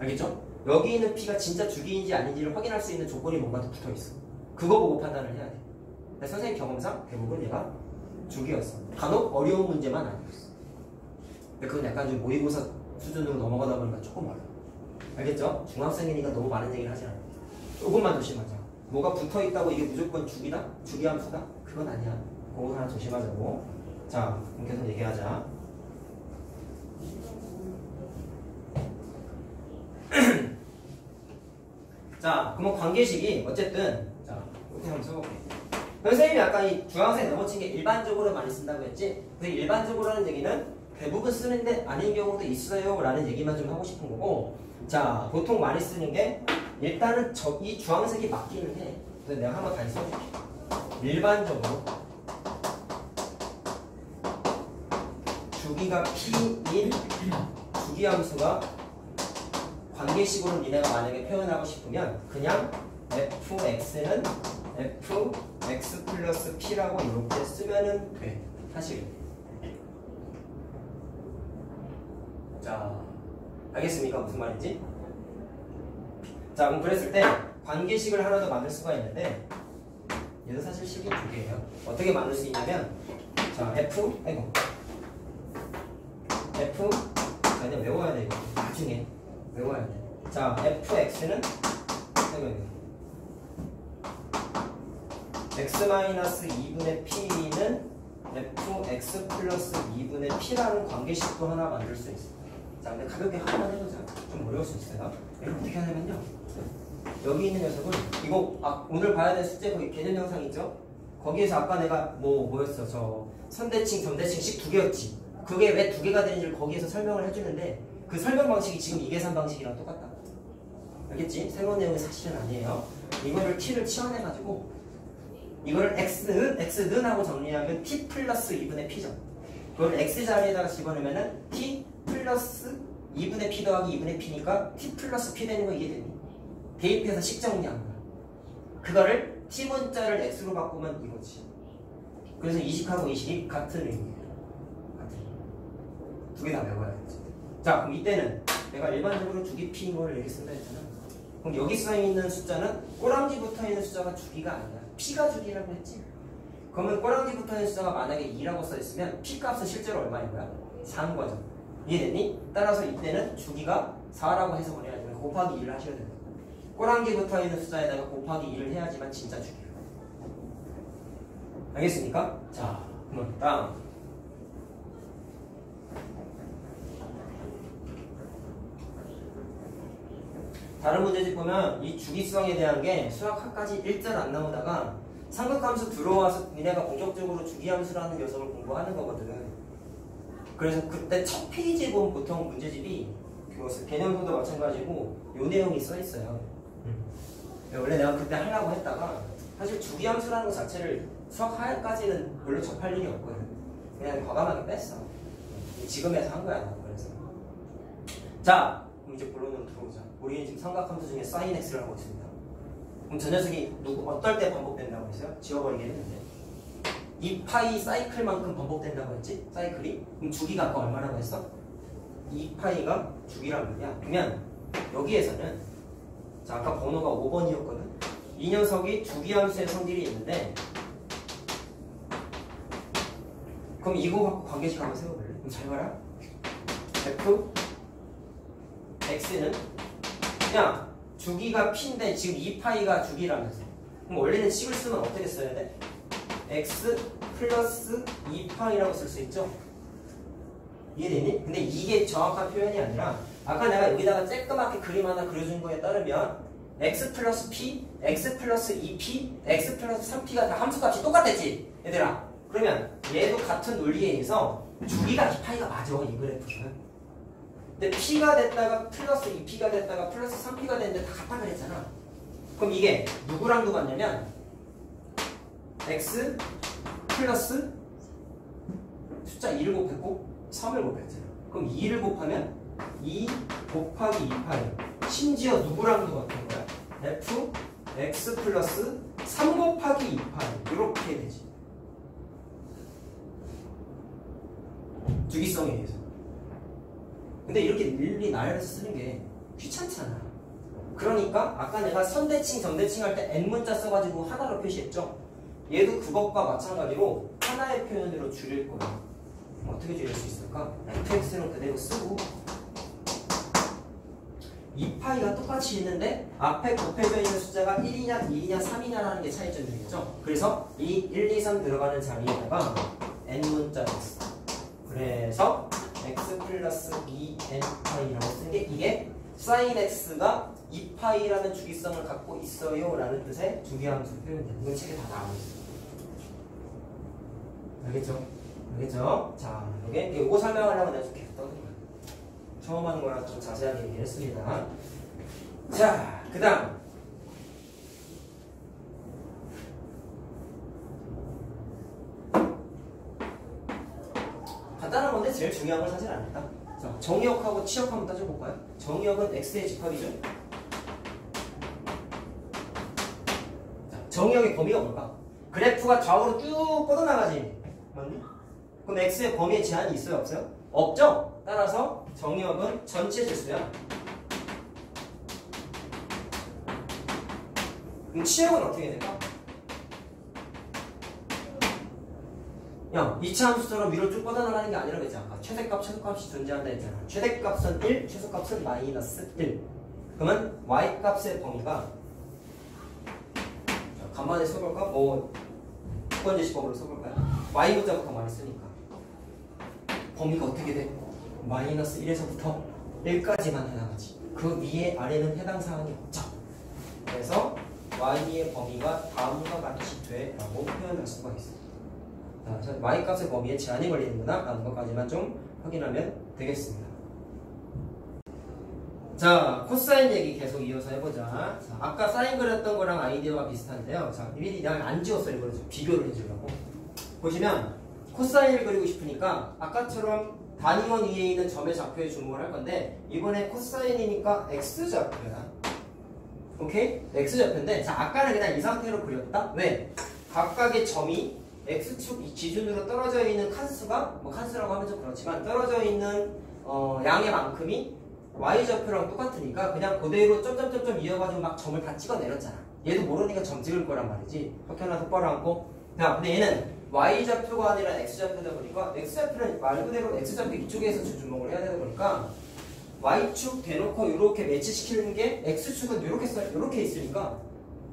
알겠죠? 여기 있는 p가 진짜 주기인지 아닌지를 확인할 수 있는 조건이 뭔가 더 붙어있어. 그거 보고 판단을 해야 돼. 근데 선생님 경험상 대부분 얘가 주기였어. 간혹 어려운 문제만 아니었어. 근데 그건 약간 좀 모의고사 수준으로 넘어가다 보니까 조금 어려워. 알겠죠? 중학생이니까 너무 많은 얘기를 하지 않아. 조금만 조심하자. 뭐가 붙어있다고 이게 무조건 주기다? 주기함수다? 그건 아니야. 그거 하나 조심하자고. 자, 그럼 계속 얘기하자. 자, 그럼 관계식이 어쨌든 자, 이렇게 한번 써볼게. 선생님이 아까 이 중학생 넘어친 게 일반적으로 많이 쓴다고 했지? 근데 일반적으로라는 얘기는 대부분 쓰는데 아닌 경우도 있어요 라는 얘기만 좀 하고 싶은 거고, 자 보통 많이 쓰는 게 일단은 이 주황색이 맞기는 해. 그래서 내가 한번 다시 써줄게. 일반적으로 주기가 p인 주기함수가 관계식으로 니네가 만약에 표현하고 싶으면 그냥 fx는 fx 플러스 p라고 이렇게 쓰면은 돼. 사실. 자, 알겠습니까? 무슨 말인지? 자, 그럼 그랬을 때 관계식을 하나 더 만들 수가 있는데 얘도 사실 식이 두 개예요. 어떻게 만들 수 있냐면 자, 자, 이제 외워야 돼. 이거. 나중에 외워야 돼. 자, fx는 x-2분의 p는 fx 플러스 2분의 p라는 관계식도 하나 만들 수 있어. 자, 근데 가볍게 하나만 해보자. 좀 어려울 수 있어요. 이걸 어떻게 하냐면요. 여기 있는 녀석을 이거 오늘 봐야 될 숙제 거기 개념 영상 있죠? 거기에서 아까 내가 뭐였어? 저 선대칭, 점대칭식 두 개였지. 그게 왜 두 개가 되는지를 거기에서 설명을 해주는데 그 설명 방식이 지금 이 계산 방식이랑 똑같다. 알겠지? 새로운 내용이 사실은 아니에요. 이거를 t를 치환해가지고 이거를 x는 하고 정리하면 t 플러스 2분의 p죠. 그걸 x 자리에다가 집어넣으면은 t 플러스 2분의 p 더하기 2분의 p니까 t 플러스 p 되는 거 이해되니? 대입해서 식 정리한 거야. 그거를 t 문자를 x로 바꾸면 이거지. 그래서 이식하고 이식이 같은 의미예요. 두 개 다 외워야겠지. 자, 그럼 이때는 내가 일반적으로 주기 p인 거를 이렇게 쓴다 했잖아. 그럼 여기 써있는 숫자는 꼬랑지 붙어있는 숫자가 주기가 아니야. p가 주기라고 했지. 그러면 꼬랑지 붙어있는 숫자가 만약에 2라고 써있으면 p 값은 실제로 얼마인 거야? 4인 거죠. 이해됐니? 따라서 이때는 주기가 4라고 해석을 해야 되면 곱하기 1을 하셔야 됩니다. 꼬랑지 붙어있는 숫자에다가 곱하기 1을 해야지만 진짜 주기예요. 알겠습니까? 자, 그럼 다음. 다른 문제집 보면 이 주기성에 대한 게 수학학까지 일절 안 나오다가 삼각함수 들어와서 니네가 본격적으로 주기함수라는 녀석을 공부하는 거거든. 그래서 그때 첫 페이지에 보면 보통 문제집이 그것을 개념서도 마찬가지고 요 내용이 써 있어요. 원래 내가 그때 하려고 했다가 사실 주기함수라는 것 자체를 수학하까지는 별로 접할 일이 없거든. 그냥 과감하게 뺐어. 지금에서 한 거야. 그래서 자, 그럼 이제 본론으로 들어오자. 우리는 지금 삼각함수 중에 sin x를 하고 있습니다. 그럼 저 녀석이 어떨 때 반복된다고 했어요? 지워버리게 했는데 이 파이 사이클만큼 반복된다고 했지? 사이클이? 그럼 주기가 아까 얼마라고 했어? 이 파이가 주기란 말이야. 그러면 여기에서는 자, 아까 번호가 5번이었거든? 이 녀석이 주기함수의 성질이 있는데 그럼 이거 갖고 관계식 한번 세워볼래? 그럼 잘 봐라. f x는 그냥 주기가 p인데 지금 2파이가 주기라면서 그럼 원래는 식을 쓰면 어떻게 써야 돼? x 플러스 2파이라고 쓸 수 있죠? 이해되니? 근데 이게 정확한 표현이 아니라 아까 내가 여기다가 쬐끄맣게 그림 하나 그려준 거에 따르면 x 플러스 p, x 플러스 2p, x 플러스 3p가 다 함수값이 똑같았지? 얘들아 그러면 얘도 같은 논리에 의해서 주기가 2파이가 맞아 이 그래프는. 근데 p가 됐다가 플러스 2p가 됐다가 플러스 3p가 됐는데 다 같다 그랬잖아. 그럼 이게 누구랑도 같냐면 x 플러스 숫자 2를 곱했고 3을 곱했잖아. 그럼 2를 곱하면 2 곱하기 2파이 심지어 누구랑도 같은 거야? f x 플러스 3 곱하기 2파이 이렇게 되지. 주기성에 의해서. 근데 이렇게 일일이 나열해서 쓰는 게 귀찮잖아. 그러니까 아까 내가 선대칭, 정대칭 할 때 n문자 써가지고 하나로 표시했죠? 얘도 그것과 마찬가지로 하나의 표현으로 줄일 거야. 어떻게 줄일 수 있을까? fx는 그대로 쓰고 2파이가 똑같이 있는데 앞에 곱해져 있는 숫자가 1이냐, 2이냐, 3이냐라는 게 차이점이겠죠? 그래서 이 1, 2, 3 들어가는 자리에다가 n문자를 써. 그래서 x 플러스 2n파이라고 쓴 게 이게 sin x가 2파이라는 주기성을 갖고 있어요 라는 뜻의 주기함수 표현이에요. 이건 책에 다 나와 있어요. 알겠죠? 알겠죠? 자, 이거 설명하려면 내가 좀 계속 떠드는 거야. 처음 하는 거라 좀 자세하게 얘기했습니다. 자, 그 다음 간단한 건데 제일 중요한 걸 사실 안 했다. 자, 정의역하고 치역 한번 따져볼까요? 정의역은 x의 집합이죠. 자, 정의역의 범위가 뭘까? 그래프가 좌우로 쭉 뻗어나가지. 맞니? 그럼 x의 범위에 제한이 있어요? 없어요? 없죠? 따라서 정의역은 전체 질수야. 그럼 치역은 어떻게 될까? 야, 2차 함수처럼 위로 쭉 뻗어나가는 게 아니라 그랬지 아까 최대값, 최소값이 존재한다 했잖아. 최대값은 1, 최소값은 마이너스 1. 그러면 y값의 범위가 자, 간만에 써볼까? 뭐 습관제시법으로 써볼까요? y문자부터 많이 쓰니까 범위가 어떻게 돼? 마이너스 1에서부터 1까지만 해당하지. 그 위에 아래는 해당 사항이 없죠. 그래서 y의 범위가 다음과 같이 돼 라고 표현할 수가 있어. 자, y값의 범위에 제한이 걸리는구나 라는 것까지만 좀 확인하면 되겠습니다. 자, 코사인 얘기 계속 이어서 해보자. 자, 아까 사인 그렸던 거랑 아이디어가 비슷한데요. 자, 미리 그냥 안 지웠어요. 이걸 좀 비교를 해주려고. 보시면 코사인을 그리고 싶으니까 아까처럼 단위원 위에 있는 점의 좌표에 주목을 할 건데 이번에 코사인이니까 x좌표야. 오케이? x좌표인데 자, 아까는 그냥 이 상태로 그렸다. 왜? 각각의 점이 x축 기준으로 떨어져 있는 칸수가 뭐 칸수라고 하면 좀 그렇지만 떨어져 있는 양의 만큼이 y좌표랑 똑같으니까 그냥 그대로 점점점점 이어가지고 막 점을 다 찍어 내렸잖아. 얘도 모르니까 점 찍을 거란 말이지. 이렇게 하나 똑바로 앉고. 자, 근데 얘는 y좌표가 아니라 x좌표다 보니까 x좌표는 말 그대로 x좌표 이쪽에서 주목을 해야 되다 보니까 y축 대놓고 이렇게 매치시키는 게 x축은 이렇게 있으니까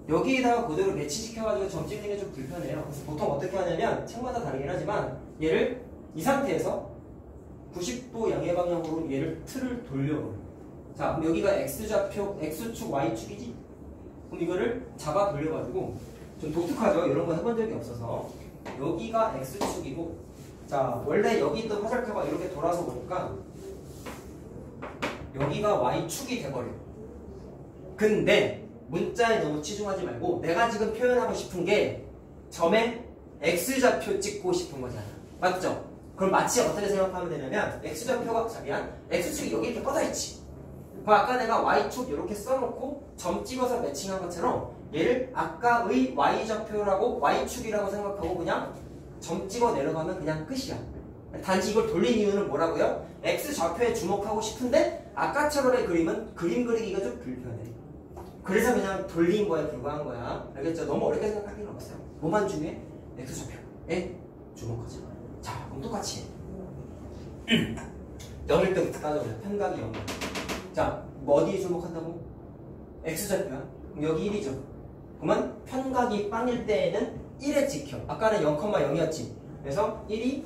여기에다가 그대로 매치시켜가지고 점 찍는 게 좀 불편해요. 그래서 보통 어떻게 하냐면 책마다 다르긴 하지만 얘를 이 상태에서 90도 양의 방향으로 얘를 틀을 돌려버려. 자, 그럼 여기가 x좌표, x축, y축이지? 그럼 이거를 잡아 돌려가지고 좀 독특하죠? 이런 거 해본 적이 없어서 여기가 x축이고 자, 원래 여기 있던 화살표가 이렇게 돌아서 보니까 여기가 y축이 돼버려. 근데 문자에 너무 치중하지 말고 내가 지금 표현하고 싶은 게 점에 x좌표 찍고 싶은 거잖아. 맞죠? 그럼 마치 어떻게 생각하면 되냐면 x좌표가 x축이 여기 이렇게 뻗어있지. 그럼 아까 내가 y축 이렇게 써놓고 점 찍어서 매칭한 것처럼 얘를 아까의 y좌표라고 y축이라고 생각하고 그냥 점 찍어 내려가면 그냥 끝이야. 단지 이걸 돌린 이유는 뭐라고요? x좌표에 주목하고 싶은데 아까처럼의 그림은 그림 그리기가 좀 불편해. 그래서 그냥 돌린 거에 불과한 거야. 알겠죠? 너무 어렵게 생각할 필요는 없어요. 뭐만 중요해? X좌표에 주목하자. 자, 그럼 똑같이 0일 때부터 따져보자. 편각이 0이야. 자, 뭐 어디에 주목한다고? X좌표야. 그럼 여기 1이죠. 그러면 편각이 빵일 때에는 1에 찍혀. 아까는 0,0이었지. 그래서 1이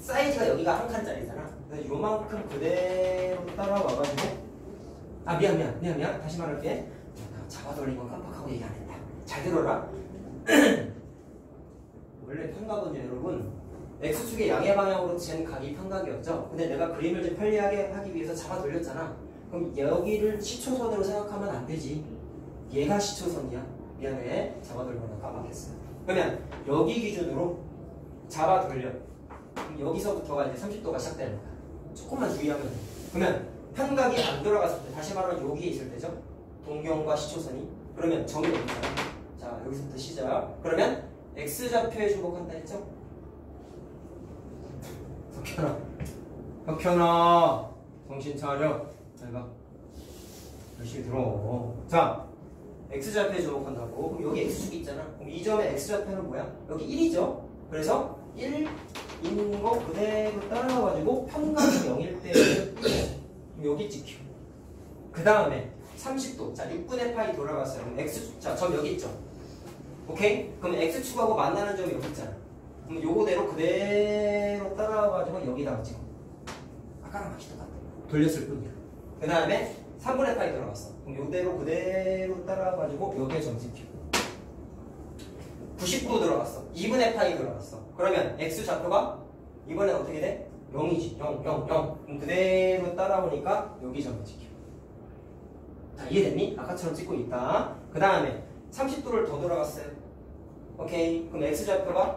사이즈가 여기가 한 칸짜리잖아. 그래서 요만큼 그대로 따라와가지고 미안. 다시 말할게. 잡아 돌린 건 깜빡하고 얘기 안 했다. 잘 들어라. 원래 편각은 여러분 X축의 양의 방향으로 잰 각이 편각이었죠. 근데 내가 그림을 좀 편리하게 하기 위해서 잡아 돌렸잖아. 그럼 여기를 시초선으로 생각하면 안 되지. 얘가 시초선이야. 미안해. 잡아 돌리거나 깜빡했어. 그러면 여기 기준으로 잡아 돌려. 그럼 여기서부터가 이제 30도가 시작되는 거야. 조금만 주의하면 돼. 그러면 편각이 안 돌아갔을 때, 다시 말하면 여기에 있을 때죠. 동경과 시초선이. 그러면 점이 여기잖아. 자, 여기서부터 시작. 그러면 X좌표에 주목한다 했죠? 석현아 정신 차려. 잘 봐. 열심히 들어. 자, X좌표에 주목한다고. 그럼 여기 X축이 있잖아. 그럼 이 점의 X좌표는 뭐야? 여기 1이죠? 그래서 1 있는 거 그대로 따라가가지고 편각이 0일 때는 여기 찍혀. 그 다음에 30도. 자, 6분의 파이 돌아갔어요. 그럼 X축. 자, 점 여기 있죠? 오케이? 그럼 X축하고 만나는 점이 여기 있잖아. 그럼 요거대로 그대로 따라와가지고 여기다가 찍어. 아까랑 같이 똑같아. 돌렸을 뿐이야. 그 다음에 3분의 파이 돌아갔어. 그럼 요대로 그대로 따라와가지고 여기에 점 찍혀. 90도 들어갔어. 2분의 파이 들어갔어. 그러면 X좌표가 이번엔 어떻게 돼? 0이지. 0. 그럼 그대로 따라오니까 여기 점을 찍혀. 자, 이해됐니? 아까처럼 찍고 있다. 그 다음에 30도를 더 돌아갔어요. 오케이. 그럼 X좌표가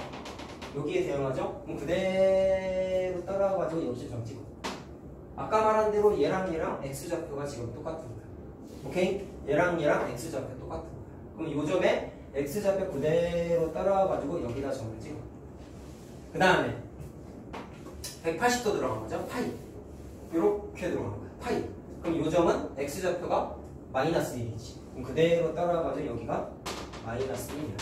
여기에 대응하죠? 그럼 그대로 따라와가지고 여기 점 찍어. 아까 말한 대로 얘랑 X좌표가 지금 똑같은 거야. 오케이? 얘랑 X좌표 똑같은 거야. 그럼 요 점에 X좌표 그대로 따라와가지고 여기다 점을 찍어. 그 다음에 180도 들어간 거죠? 파이. 이렇게 들어간 거야. 파이. 그럼 요 점은 X좌표가 마이너스 1이지. 그럼 그대로 따라와가지고 여기가 마이너스 1이야.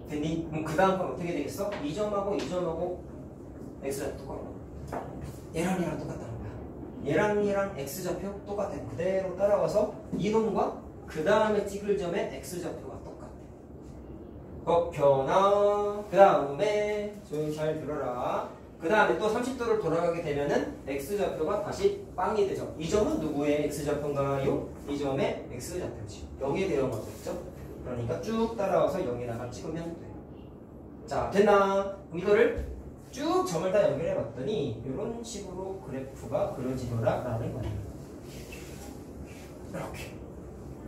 됐니? 그럼 그 다음 건 어떻게 되겠어? 이 점하고 X좌표 똑같아. 얘랑 똑같다는 거야. 얘랑 X좌표 똑같아. 그대로 따라와서 이놈과 그 다음에 찍을 점의 X좌표가 똑같아. 곱편화. 그 다음에 조용히 잘 들어라. 그 다음에 또 30도를 돌아가게 되면은 X좌표가 다시 빵이 되죠. 이 점은 누구의 X좌표인가요? 이 점의 X좌표지. 여기에 대응하고 있죠. 그러니까 쭉 따라와서 여기다가 찍으면 돼. 자, 됐나? 그럼 이거를 쭉 점을 다 연결해 봤더니 이런 식으로 그래프가 그려지더라 라는 거예요. 이렇게.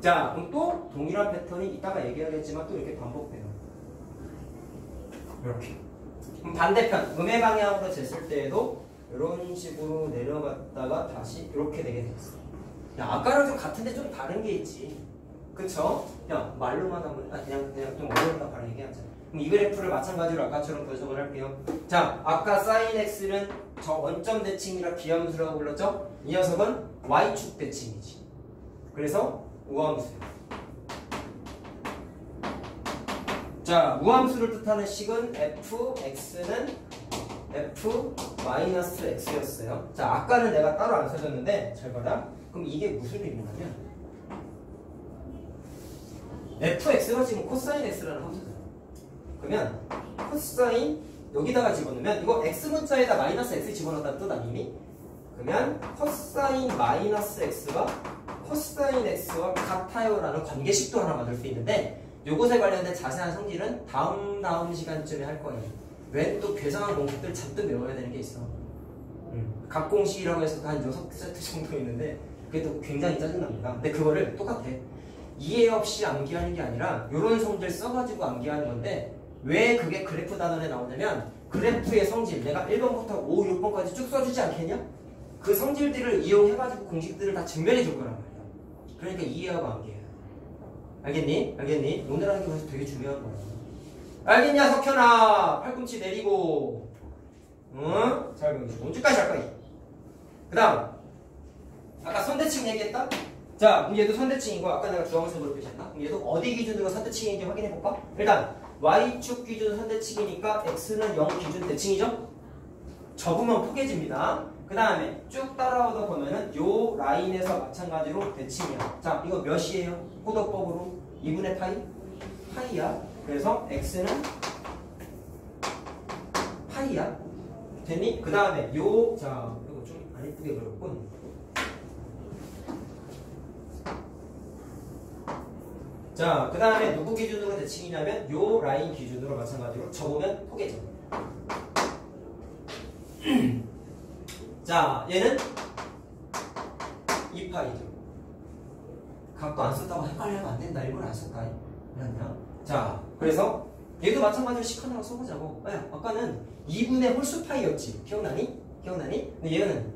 자, 그럼 또 동일한 패턴이 이따가 얘기하겠지만 또 이렇게 반복돼요. 이렇게. 그럼 반대편 음의 방향으로 쟀을 때에도 이런 식으로 내려갔다가 다시 이렇게 되게 되겠어. 야, 아까랑 좀 같은데 좀 다른 게 있지. 그쵸? 야, 말로만 하면 그냥 좀 어려울까 바로 얘기하자. 그럼 이 그래프를 마찬가지로 아까처럼 분석을 할게요. 자, 아까 sin x는 저 원점 대칭이라 비함수라고 불렀죠? 이 녀석은 y축 대칭이지. 그래서 우함수야. 자, 우함수를 뜻하는 식은 fx는 f-x였어요. 자, 아까는 내가 따로 안 써줬는데 잘 봐라. 그럼 이게 무슨 의미냐면 fx가 지금 코사인 x라는 함수잖아. 그러면 코사인 여기다가 집어넣으면 이거 x 문자에다 마이너스 x 집어넣었다는 뜻 아니니? 그러면 코사인 마이너스 x가 코사인 x와 같아요라는 관계식도 하나 만들 수 있는데 요것에 관련된 자세한 성질은 다음 시간쯤에 할 거예요. 왜 또 괴상한 공식들 잔뜩 외워야 되는 게 있어. 각 공식이라고 해서 한 6세트 정도 있는데 그게 또 굉장히 짜증납니다. 근데 그거를 똑같아. 이해 없이 암기하는 게 아니라 요런 성질 써가지고 암기하는 건데 왜 그게 그래프 단원에 나오냐면 그래프의 성질 내가 1번부터 5, 6번까지 쭉 써주지 않겠냐? 그 성질들을 이용해가지고 공식들을 다 증명해 줄 거란 말이야. 그러니까 이해하고 암기해요. 알겠니? 오늘 하는 게 사실 되게 중요한 거야. 알겠냐 석현아. 팔꿈치 내리고 응? 잘 배우시고 언제까지 할 거야. 그 다음 아까 선대칭 얘기했다? 자, 그럼 얘도 선대칭이고 아까 내가 주황색으로 표시했나? 그럼 얘도 어디 기준으로 선대칭인지 확인해볼까? 일단 Y축 기준 선대칭이니까 X는 0 기준 대칭이죠? 접으면 포개집니다. 그 다음에 쭉 따라오다 보면은 요 라인에서 마찬가지로 대칭이야. 자, 이거 몇이에요? 호도법으로 2분의 파이? 파이야. 그래서 X는 파이야. 됐니? 그 다음에 요, 자, 이거 좀 안 예쁘게 그렸군. 자, 그 다음에 누구 기준으로 대칭이냐면 요 라인 기준으로 마찬가지로 접으면 포개져. 자, 얘는 2파이죠. 각도 안 썼다고 헷갈리면 안 된다. 일부러 안 썼다. 그랬냐? 자, 그래서 얘도 마찬가지로 식 하나로 써보자고. 야, 아까는 2분의 홀수 파이였지. 기억나니? 기억나니? 근데 얘는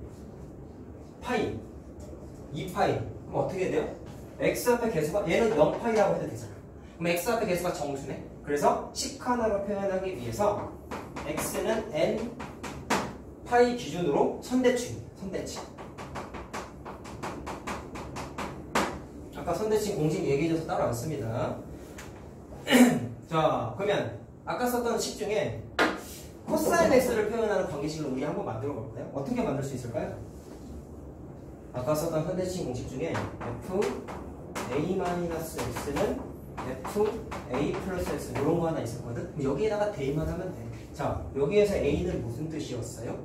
파이, 2파이. 그럼 어떻게 돼요? x 앞에 개수가 얘는 0파이라고 해도 되잖아. 그럼 x 앞에 개수가 정수네. 그래서 식 하나로 표현하기 위해서 x는 n 파이 기준으로 선대칭. 아까 선대칭 공식 얘기해줘서 따로 안 씁니다. 자, 그러면 아까 썼던 식 중에 코사인 x를 표현하는 관계식을 우리 한번 만들어 볼까요? 어떻게 만들 수 있을까요? 아까 썼던 선대칭 공식 중에 f a-x는 fa 플러스 x 이런 거 하나 있었거든? 여기에다가 대입만 하면 돼. 자, 여기에서 a는 무슨 뜻이었어요?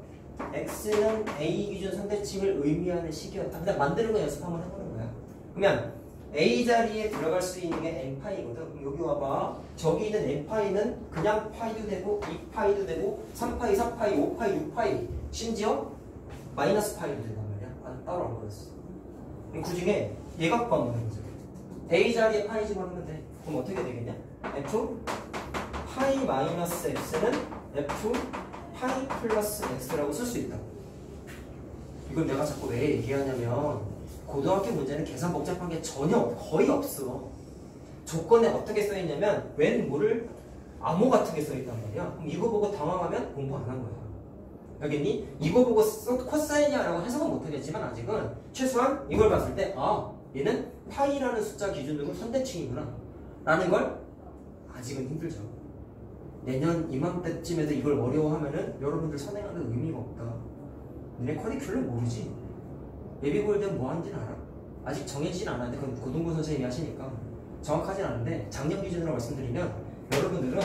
x는 a 기준 선대칭을 의미하는 식이었다. 그냥 만드는 거 연습 한번 해보는 거야. 그러면 a 자리에 들어갈 수 있는 게 n파이거든. 그럼 여기 와봐. 저기 있는 n파이는 그냥 파이도 되고 2파이도 되고 3파이, 4파이, 5파이, 6파이 심지어 마이너스 파이도 된단 말이야. 아, 따로 안 그랬어. 그 중에 얘 갖고 한번 해보자. a 자리에 파이 집어넣으면 돼. 그럼 어떻게 되겠냐? f 파이 마이너스 x는 f 파이 플러스 x라고 쓸 수 있다. 이걸 내가 자꾸 왜 얘기하냐면 고등학교 문제는 계산 복잡한 게 전혀 거의 없어. 조건에 어떻게 써있냐면 웬 뭐를 암호 같은 게 써있단 말이야. 그럼 이거 보고 당황하면 공부 안 한 거야. 알겠니? 이거 보고 코사인이야라고 해석은 못하겠지만 아직은 최소한 이걸 봤을 때 아, 얘는 파이라는 숫자 기준으로 선대칭이구나 라는 걸 아직은 힘들죠. 내년 이맘때쯤에도 이걸 어려워하면은 여러분들 선행하는 의미가 없다. 너네 커리큘럼 모르지? 예비고일대는 뭐 하는지는 알아? 아직 정해지진 않았는데 그건 고등부 선생님이 하시니까 정확하진 않은데 작년 기준으로 말씀드리면 여러분들은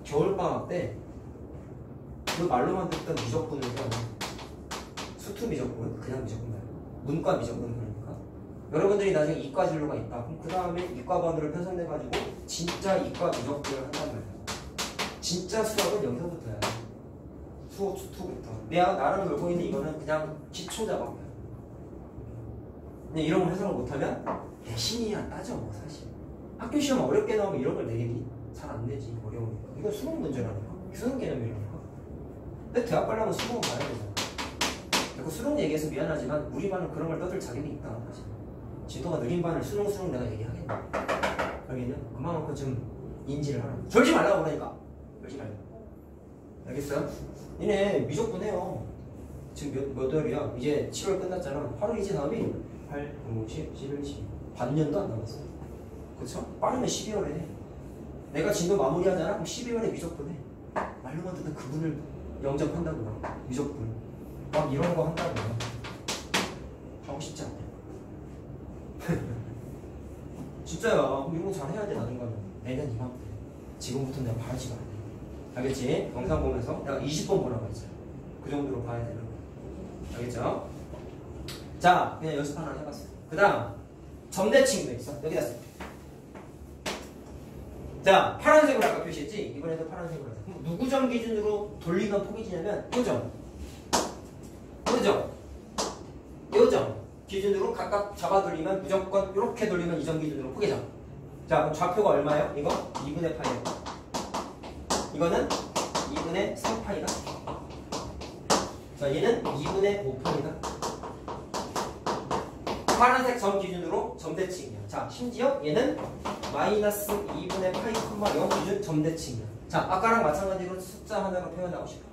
겨울방학 때 그 말로만 듣던 미적분을 수투 미적분, 그냥 미적분 말고 문과 미적분 그러니까 여러분들이 나중에 이과 진로가 있다. 그럼 그 다음에 이과반으로 편성돼가지고 진짜 이과 미적분을 한단 말이야. 진짜 수학은 여기서부터야. 수업 수투부터. 나랑 놀고 있는 이거는 그냥 기초 작업이야. 근데 이런 걸 해석을 못하면 신이야 따져 뭐 사실. 학교 시험 어렵게 나오면 이런 걸 내기 잘 안 내지. 어려우니까. 이건 수능 문제라니까. 수능 개념이라니까. 근데 대학 가려면 수능은 봐야 되잖아. 그 수능 얘기해서 미안하지만 우리 반은 그런 걸 떠들 자격이 있다 사실. 진도가 느린 반을 수능 내가 얘기하겠네. 알겠냐? 그만큼 좀 인지를 하라. 졸지 말라고 그러니까. 졸지 말라고. 알겠어요? 얘네 미적분 해요. 지금 몇 월이야? 이제 7월 끝났잖아. 8월 이제 다음이 8, 9, 10, 11, 12 반년도 안 남았어. 그쵸? 빠르면 12월에 해. 내가 진도 마무리하잖아? 그럼 12월에 미적분 해. 말로만 듣는 그분을 영접한다고. 미적분 막 이런 거 한다고. 하고 싶지 않냐? 진짜야. 이런 거 잘해야 돼. 나중에 가면 내년 이맘때. 지금부터 내가 바라지가 않아. 알겠지? 영상 보면서 내가 20번 보라고 했잖아. 그 정도로 봐야 되는 거야. 알겠죠? 자, 그냥 연습 하나 해봤어. 그 다음 점대칭도 있어. 여기다 쓸게. 자, 파란색으로 아까 표시했지? 이번에도 파란색으로 하자. 그럼 누구 점 기준으로 돌리면 포기지냐면 요점, 요점 기준으로 각각 잡아 돌리면 무조건 이렇게 돌리면 이 점 기준으로 포기점. 자, 그럼 좌표가 얼마예요? 이거 2분의 파이예요. 이거는 2분의 3파이다. 자, 얘는 2분의 5파이다. 파란색 점 기준으로 점대칭이야. 자, 심지어 얘는 마이너스 2분의 파이, 0 기준 점대칭이야. 자, 아까랑 마찬가지로 숫자 하나로 표현하고 싶어.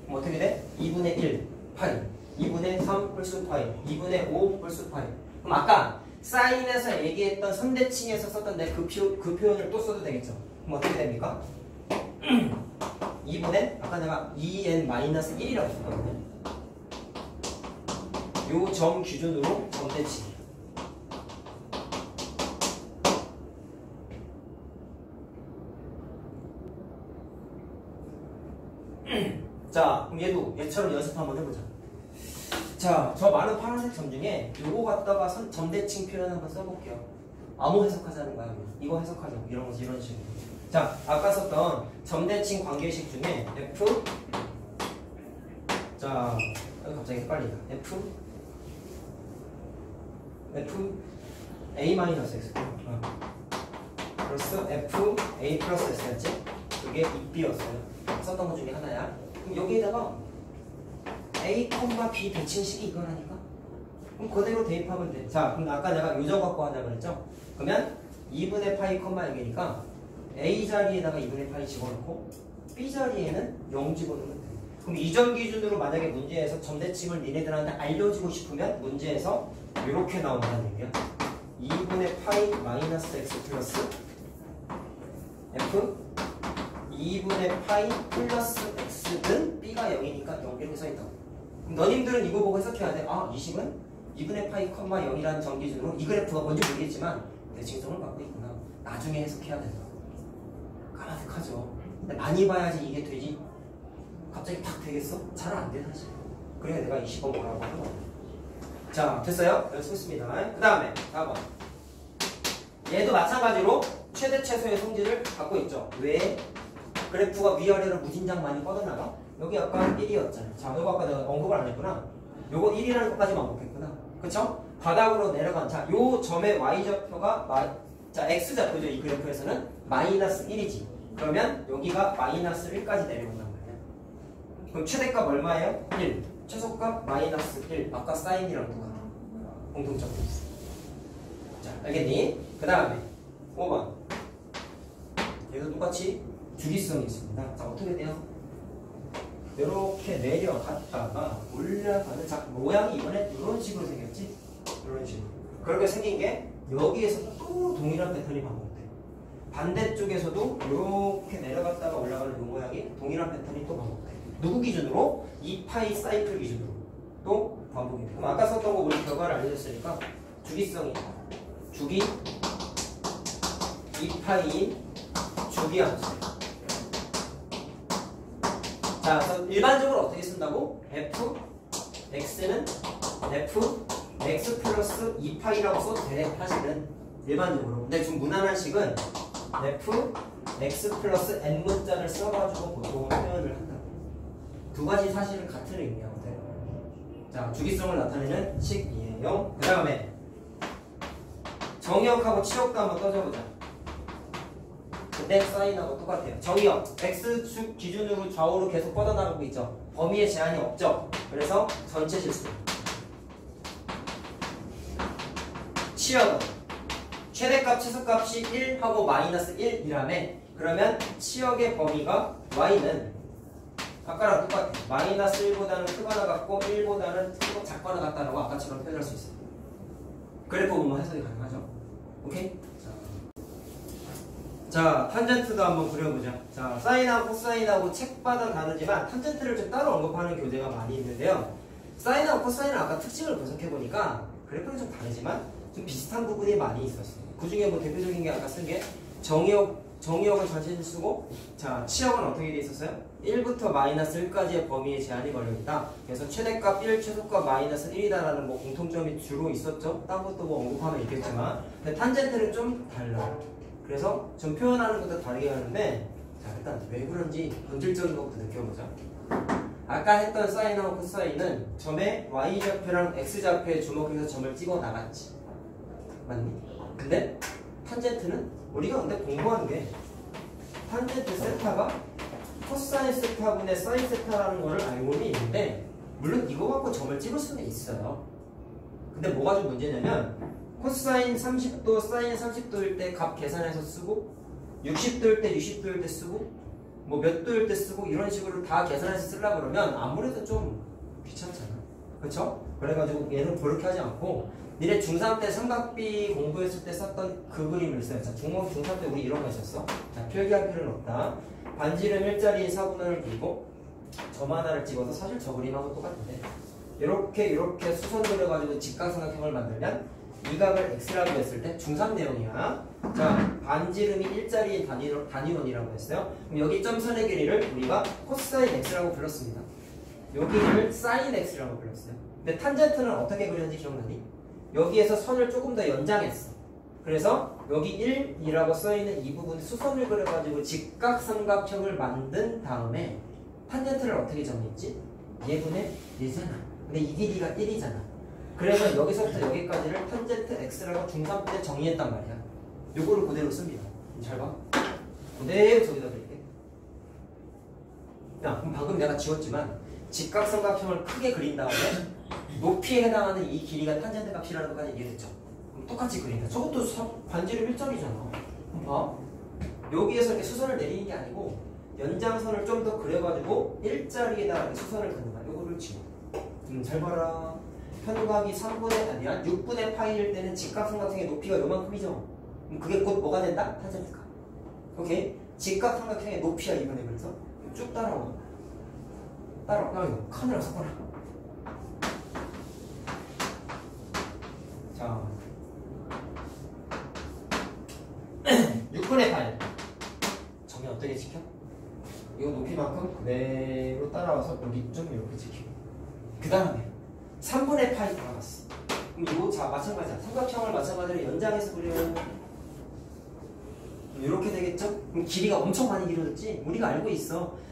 그럼 어떻게 돼? 2분의 1 파이. 2분의 3 플러스 파이, 2분의 5 플러스 파이. 그럼 아까 사인에서 얘기했던 선대칭에서 썼던 그 표현을 또 써도 되겠죠? 그럼 어떻게 됩니까? 2분의 아까 내가 2n-1이라고 썼거든요. 요 점 기준으로 점대칭. 자, 그럼 얘처럼 연습 한번 해보자. 자, 저 많은 파란색 점 중에 요거 갖다가 점대칭 표현 한번 써볼게요. 암호 해석하자는 거야. 이거 해석하자고. 이런 식으로. 자, 아까 썼던 점대칭 관계식 중에 F, 자, 갑자기 헷갈린다. F A-X 플러스 F A 플러스 S였지? 그게 2B였어요. 썼던 것 중에 하나야. 그럼 여기에다가 A, B 대칭식이 이거라니까? 그럼 그대로 대입하면 돼. 자, 그럼 아까 내가 요점 갖고 하자 그랬죠? 그러면 2분의 파이, 0이니까 A 자리에다가 2분의 파이 집어넣고 B 자리에는 0 집어넣으면 돼. 그럼 이 점 기준으로 만약에 문제에서 점대칭을 니네들한테 알려주고 싶으면 문제에서 이렇게 나온다는 얘기야. 2분의 파이 마이너스 X 플러스 F 2분의 파이 플러스 X는 B가 0이니까 0 이렇게 써있다. 그럼 너님들은 이거 보고 해석해야 돼. 아, 이 식은 2분의 파이, 0이라는 점 기준으로 이 그래프가 뭔지 모르겠지만 대칭성을 갖고 있구나. 나중에 해석해야 된다. 까마득하죠. 근데 많이 봐야지 이게 되지. 갑자기 팍 되겠어? 잘 안 돼 사실. 그래야 내가 20번 뭐라고 하는 거야. 자, 됐어요? 연습했습니다. 그 다음에 4번. 얘도 마찬가지로 최대 최소의 성질을 갖고 있죠. 왜? 그래프가 위아래로 무진장 많이 뻗어나가? 여기 아까 1이었잖아. 자, 이거 아까 내가 언급을 안 했구나. 요거 1이라는 것까지만 언급했구나. 그쵸? 바닥으로 내려간, 자, 요 점의 y좌표가, 자, x좌표죠. 이 그래프에서는 마이너스 1이지. 그러면 여기가 마이너스 1까지 내려온단 말이야. 그럼 최대값 얼마예요? 1. 최소값 마이너스 1. 아까 사인이랑 똑같아. 공통점이 있어. 자, 알겠니? 그 다음에 5번. 얘도 똑같이 주기성이 있습니다. 자, 어떻게 돼요? 이렇게 내려갔다가 올라가는, 자, 모양이 이번에 이런 식으로 생겼지? 이런 식으로. 그렇게 생긴 게 여기에서 또 동일한 패턴이 반복돼. 반대쪽에서도 이렇게 내려갔다가 올라가는 이 모양이 동일한 패턴이 또 반복돼. 누구 기준으로? 2파이 사이클 기준으로 또 반복이 돼. 그럼 아까 썼던 거 우리 결과를 알려줬으니까 주기성이 주기 2파이 주기 함수. 자, 그래서 일반적으로 어떻게 쓴다고? f x는 f x 플러스 2파이라고 써도 돼. 사실은 일반적으로. 근데 좀 무난한 식은 f x 플러스 n 문자를 써가지고 보통 표현을 한다. 두 가지 사실은 같은 의미하거든. 자, 주기성을 나타내는 식이에요. 그 다음에 정의역하고 치역도 한번 떠줘보자. 근데 사인하고 똑같아요. 정의역 x축 기준으로 좌우로 계속 뻗어나가고 있죠. 범위에 제한이 없죠. 그래서 전체 실수. 치역은 최대값 최소값이 1하고 마이너스 1이라며. 그러면 치역의 범위가 y는 아까랑 똑같아. 마이너스 1보다는 크거나 같고 1보다는 작거나 같다라고 아까처럼 표현할 수 있어요. 그래프 보면 해석이 가능하죠. 오케이? 자, 탄젠트도 한번 그려보자. 자, 사인하고 코사인하고 책마다 다르지만 탄젠트를 좀 따로 언급하는 교재가 많이 있는데요. 사인하고 코사인은 아까 특징을 분석해보니까 그래프는 좀 다르지만 좀 비슷한 부분이 많이 있었어요. 그 중에 뭐 대표적인 게 아까 쓴 게 정의역은 전체를 쓰고, 자, 치역은 어떻게 돼 있었어요? 1부터 마이너스 1까지의 범위에 제한이 걸려있다. 그래서 최대값 1, 최소값 마이너스 1이다라는 뭐 공통점이 주로 있었죠. 딴 것도 뭐 언급하면 있겠지만, 근데 탄젠트는 좀 달라요. 그래서 좀 표현하는 것도 다르게 하는데, 자, 일단 왜 그런지 본질적인 것부터 느껴보자. 아까 했던 사인하고 코사인은 점의 y좌표랑 x좌표에 주목해서 점을 찍어 나갔지. 맞니? 근데 탄젠트는 우리가 근데 공부한 게 탄젠트 세타가 코사인 세타분의 사인 세타라는 거를 알고는 있는데, 물론 이거 갖고 점을 찍을 수는 있어요. 근데 뭐가 좀 문제냐면 코사인 30도, 사인 30도일 때 값 계산해서 쓰고 60도일 때 60도일 때 쓰고 뭐 몇 도일 때 쓰고 이런 식으로 다 계산해서 쓰려고 그러면 아무래도 좀 귀찮잖아. 그쵸? 그래가지고 얘는 그렇게 하지 않고 니네 중3 때 삼각비 공부했을 때 썼던 그 그림을 써요. 자, 중3 때 우리 이런 거 있었어. 자, 필기할 필요는 없다. 반지름 일자리인 사분원을 그리고 점 하나를 찍어서 사실 저 그림하고 똑같은데 이렇게 수선 그려가지고 직각삼각형을 만들면 이 각을 x라고 했을 때 중3 내용이야. 자, 반지름이 일자리인 단위원이라고 했어요. 그럼 여기 점선의 길이를 우리가 코사인 x라고 불렀습니다. 여기를 사인 x라고 불렀어요. 근데 탄젠트는 어떻게 그렸는지 기억나니? 여기에서 선을 조금 더 연장했어. 그래서 여기 1이라고 써있는 이 부분에 수선을 그려가지고 직각삼각형을 만든 다음에 탄젠트를 어떻게 정했지? 얘분의 1잖아. 근데 이 길이가 1이잖아. 그래서 여기서부터 여기까지를 탄젠트 x라고 중3 때 정의했단 말이야. 요거를 그대로 씁니다. 잘 봐. 그대로 저기다 드릴게. 야, 그럼 방금 내가 지웠지만 직각삼각형을 크게 그린 다음에 높이에 해당하는 이 길이가 탄젠트 값이라는 것까지 이해됐죠? 그럼 똑같이 그린다. 저것도 반지름 일자리잖아. 그럼 봐. 여기에서 이렇게 수선을 내리는 게 아니고 연장선을 좀 더 그려가지고 일자리에다가 이렇게 수선을 긋는다. 요거를 지워. 잘 봐라. 편각이 3분의 아니야 6분의 파이일 때는 직각삼각형의 높이가 요만큼이죠. 그럼 그게 곧 뭐가 된다? 탄젠트가. 오케이? 직각삼각형의 높이야 이번에. 그래서 쭉 따라와. 이거 카메라 섞어라. 자 6분의 파이 점이 어떻게 지켜? 이거 높이만큼 그대로 따라와서 여기 좀 이렇게 지키고 그 다음에 3분의 파이 돌아갔어. 그럼 이거 자 마찬가지야. 삼각형을 마찬가지로 연장해서 그려요. 이렇게 되겠죠? 그럼 길이가 엄청 많이 길어졌지? 우리가 알고 있어.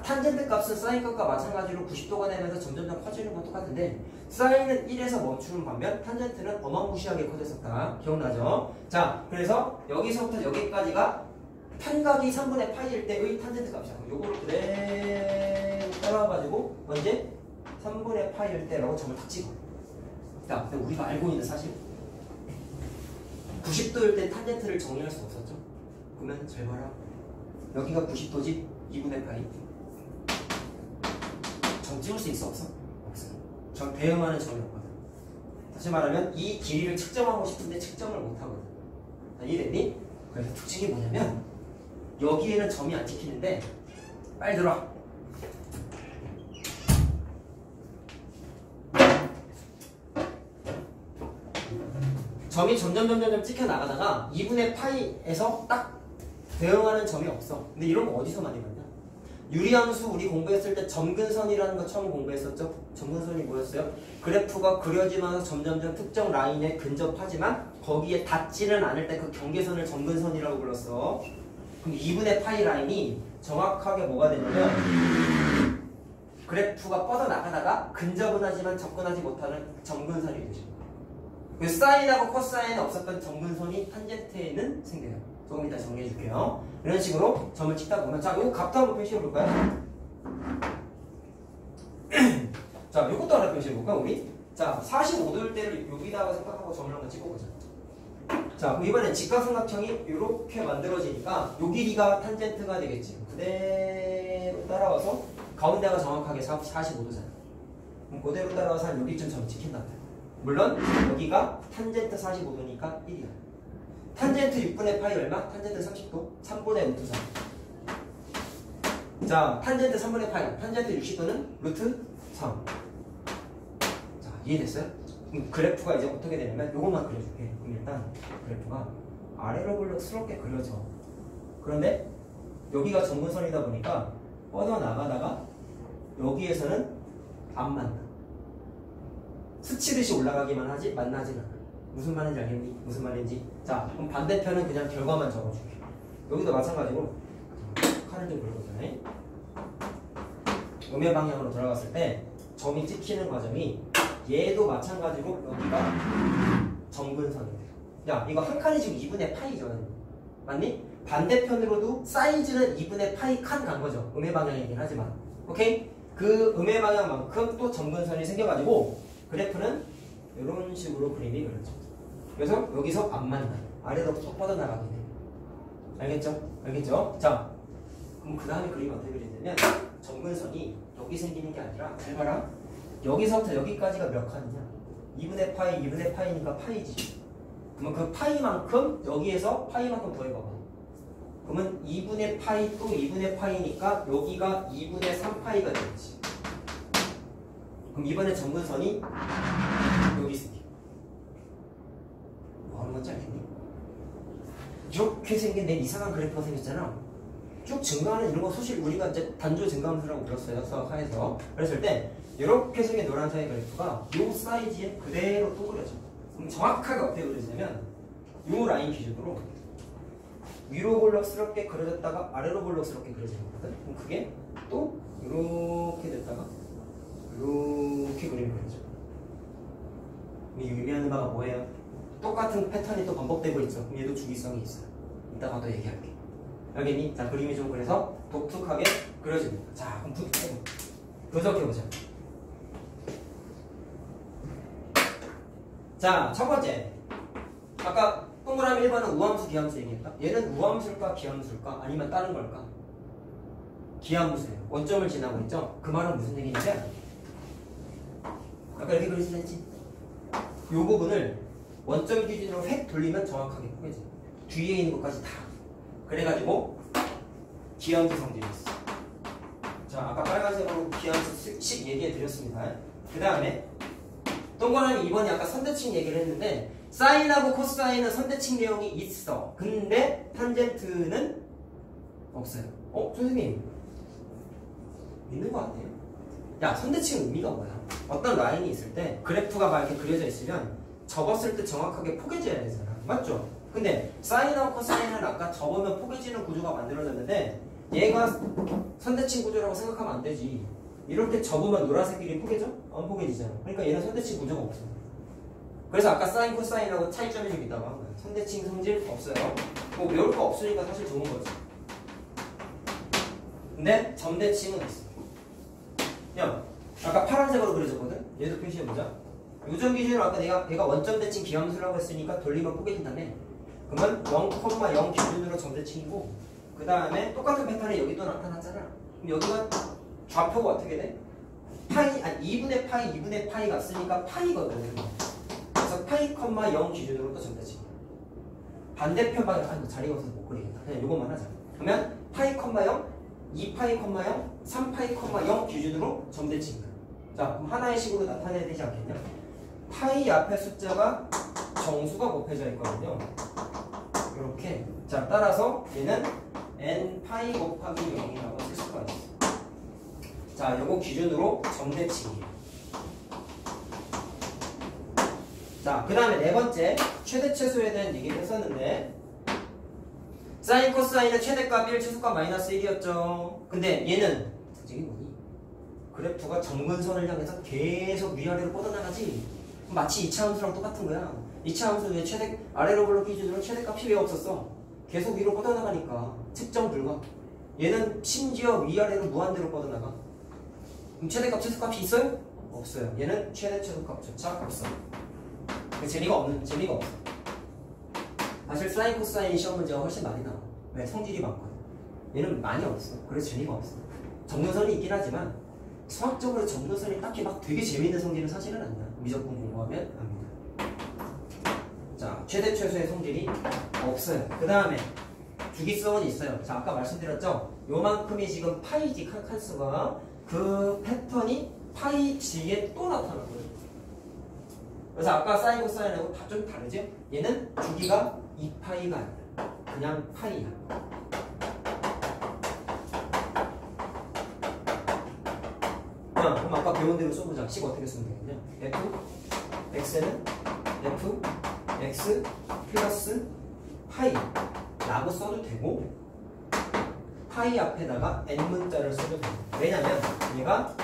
탄젠트 값은 사인 값과 마찬가지로 90도가 되면서 점점점 커지는 건 똑같은데 사인은 1에서 멈추는 반면 탄젠트는 어마무시하게 커졌었다. 기억나죠? 자, 그래서 여기서부터 여기까지가 편각이 3분의 파이일 때의 탄젠트 값이야. 요거를 그대로 따라와가지고 언제? 3분의 파이일 때라고 점을 딱 찍어. 자, 근데 우리가 알고 있는 사실 90도일 때 탄젠트를 정의할 수 없었죠? 그러면 잘 봐라. 여기가 90도지? 2분의 파이. 점 찍을 수 있어? 없어? 없어. 점 대응하는 점이 없거든. 다시 말하면 이 길이를 측정하고 싶은데 측정을 못하거든. 이해됐니? 그래서 특징이 뭐냐면 여기에는 점이 안 찍히는데 빨리 들어와. 점이 점점 찍혀 나가다가 2분의 파이에서 딱 대응하는 점이 없어. 근데 이런 거 어디서 많이 봤냐? 유리함수 우리 공부했을 때 점근선이라는 거 처음 공부했었죠? 점근선이 뭐였어요? 그래프가 그려지면서 점점점 특정 라인에 근접하지만 거기에 닿지는 않을 때 그 경계선을 점근선이라고 불렀어. 그럼 2분의 파이 라인이 정확하게 뭐가 되냐면 그래프가 뻗어나가다가 근접은 하지만 접근하지 못하는 점근선이 되죠. 그 사인하고 코사인에 없었던 점근선이 탄젠트에는 생겨요. 조금 이따 정리해 줄게요. 이런 식으로 점을 찍다 보면 자, 요거 값도 한번 표시해 볼까요? 자, 요것도 하나 표시해 볼까 우리? 자, 45도일 때를 여기다가 생각하고 점을 한번 찍어보자. 자, 그럼 이번엔 직각삼각형이 이렇게 만들어지니까 요 길이가 탄젠트가 되겠지. 그대로 따라와서 가운데가 정확하게 45도잖아. 그럼 그대로 따라와서 한 여기쯤 점 찍힌다. 물론 여기가 탄젠트 45도니까 1이야. 탄젠트 6분의 파이 얼마? 탄젠트 30도? 3분의 루트 3. 자, 탄젠트 3분의 파이, 탄젠트 60도는 루트 3. 자, 이해됐어요? 그럼 그래프가 이제 어떻게 되냐면 요것만 그려줄게. 그럼 일단 그래프가 아래로 볼록스럽게 그려져. 그런데 여기가 점근선이다 보니까 뻗어나가다가 여기에서는 안 만나. 스치듯이 올라가기만 하지 만나진 않아. 무슨 말인지 알겠니? 무슨 말인지. 자, 그럼 반대편은 그냥 결과만 적어줄게. 여기도 마찬가지로 칼을 좀 그려보자. 음의 방향으로 돌아갔을 때 점이 찍히는 과정이 얘도 마찬가지로 여기가 점근선이 돼. 야, 이거 한 칸이 지금 2분의 파이죠. 맞니? 반대편으로도 사이즈는 2분의 파이 칸 간 거죠. 음의 방향이긴 하지만. 오케이? 그 음의 방향만큼 또 점근선이 생겨가지고 그래프는 이런 식으로 그림이 그려져. 그래서 여기서 안 만나. 아래로 쏙 뻗어나가게 돼. 알겠죠? 알겠죠? 자, 그럼 그 다음에 그림이 어떻게 그리냐면 점근선이 여기 생기는 게 아니라 잘 봐라. 여기서부터 여기까지가 몇 칸이냐? 2분의 파이, 2분의 파이니까 파이지. 그러면 그 파이만큼 여기에서 파이만큼 더해봐봐. 그러면 2분의 파이 또 2분의 파이니까 여기가 2분의 3파이가 되겠지. 그럼 이번에 점근선이 여기 있습니다. 뭐 하는 건지 알겠니? 이렇게 생긴 내 이상한 그래프가 생겼잖아. 쭉 증가하는 이런 거 사실 우리가 이제 단조 증가함수라고 불렀어요. 수학하에서. 그랬을 때 이렇게 생긴 노란색의 그래프가 이 사이즈에 그대로 또 그려져. 그럼 정확하게 어떻게 그려지냐면 이 라인 기준으로 위로 볼록스럽게 그려졌다가 아래로 볼록스럽게 그려지는 거거든. 그럼 그게 또 이렇게 됐다가 이렇게 그림이 그려져. 이 의미하는 바가 뭐예요? 똑같은 패턴이 또 반복되고 있죠. 그럼 얘도 주기성이 있어요. 이따가 또 얘기할게. 알겠니? 자, 그림이 좀 그래서 독특하게 그려집니다. 자, 그럼 분석해보자. 자, 첫 번째. 아까 동그라미 1번은 우함수, 기함수 얘기했다. 얘는 우함수일까, 기함수일까? 아니면 다른 걸까? 기함수예요. 원점을 지나고 있죠? 그 말은 무슨 얘기냐면 아까 이렇게 그려지지? 이 부분을 원점 기준으로 획 돌리면 정확하게 포개져. 뒤에 있는 것까지 다. 그래가지고 기함수 성질이 있어. 자, 아까 빨간색으로 기함수 식 얘기해 드렸습니다. 그 다음에 동그라미 2번이 아까 선대칭 얘기를 했는데 사인하고 코사인은 선대칭 내용이 있어. 근데 탄젠트는 없어요. 선생님 있는 거 아니에요? 야, 선대칭 의미가 뭐야? 어떤 라인이 있을 때 그래프가 막 이렇게 그려져 있으면 접었을 때 정확하게 포개져야 되잖아. 맞죠? 근데 사인하고 코사인은 아까 접으면 포개지는 구조가 만들어졌는데 얘가 선대칭 구조라고 생각하면 안 되지. 이렇게 접으면 노란색 길이 포개져? 안 포개지잖아. 그러니까 얘는 선대칭 구조가 없어. 그래서 아까 사인, 코사인하고 차이점이 좀 있다고 한 거야. 선대칭 성질 없어요. 뭐 외울 거 없으니까 사실 좋은 거지. 근데 점대칭은 있어. 야, 아까 파란색으로 그려졌거든? 얘도 표시해보자. 요점 기준으로 아까 얘가 원점 대칭 기함수라고 했으니까 돌리면 포개진다며. 그러면 0,0 기준으로 점대칭이고 그 다음에 똑같은 패턴이 여기 또 나타났잖아. 그럼 여기가 좌표가 어떻게 돼? 파이, 아니 2분의 파이, 2분의 파이가 쓰니까 파이거든. 그래서 파이, 0 기준으로 또 점대칭이야. 반대편 방향, 아니 자리가 없어서 못 그리겠다. 그냥 요것만 하자. 그러면 파이, 0, 2파이, 0, 3파이, 0 기준으로 점대칭이야. 자, 그럼 하나의 식으로 나타내야 되지 않겠냐? 파이 앞에 숫자가 정수가 곱해져 있거든요. 이렇게. 자, 따라서 얘는 n파이 곱하기 0이라고 쓸 수가 있어. 자, 요거 기준으로 점대칭이에요. 자, 그 다음에 네 번째 최대 최소에 대한 얘기를 했었는데 사인 코사인은 최대값 1, 최소값 마이너스 1이었죠. 근데 얘는 이게 뭐니? 그래프가 점근선을 향해서 계속 위아래로 뻗어나가지. 마치 2차 함수랑 똑같은 거야. 2차 함수는 최대 아래로 블록 기준으로 최대값이 왜 없었어? 계속 위로 뻗어나가니까 측정 불가. 얘는 심지어 위아래로 무한대로 뻗어나가. 그럼 최대값, 최소값이 있어요? 없어요. 얘는 최대, 최소값조차 없어. 재미가 없어. 사실 사인, 코사인 시험 문제가 훨씬 많이 나와. 왜? 성질이 많거든. 얘는 많이 없어. 그래서 재미가 없어. 점근선이 있긴 하지만 수학적으로 점근선이 딱히 막 되게 재미있는 성질은 사실은 아니야. 미적분 공부하면 압니다. 자, 최대 최소의 성질이 없어요. 그 다음에 주기성은 있어요. 자, 아까 말씀드렸죠? 요만큼이 지금 파이지 칸수가 그 패턴이 파이 G에 또 나타났거든요. 그래서 아까 사인 코사인하고 다 좀 다르죠? 얘는 주기가 2파이가 아니라 그냥 파이야. 그럼 아까 배운 대로 써보자. 식 어떻게 쓰면 되겠냐? f x는 f x 플러스 파이 라고 써도 되고 파이 앞에다가 n 문자를 써도 돼요. 왜냐면 얘가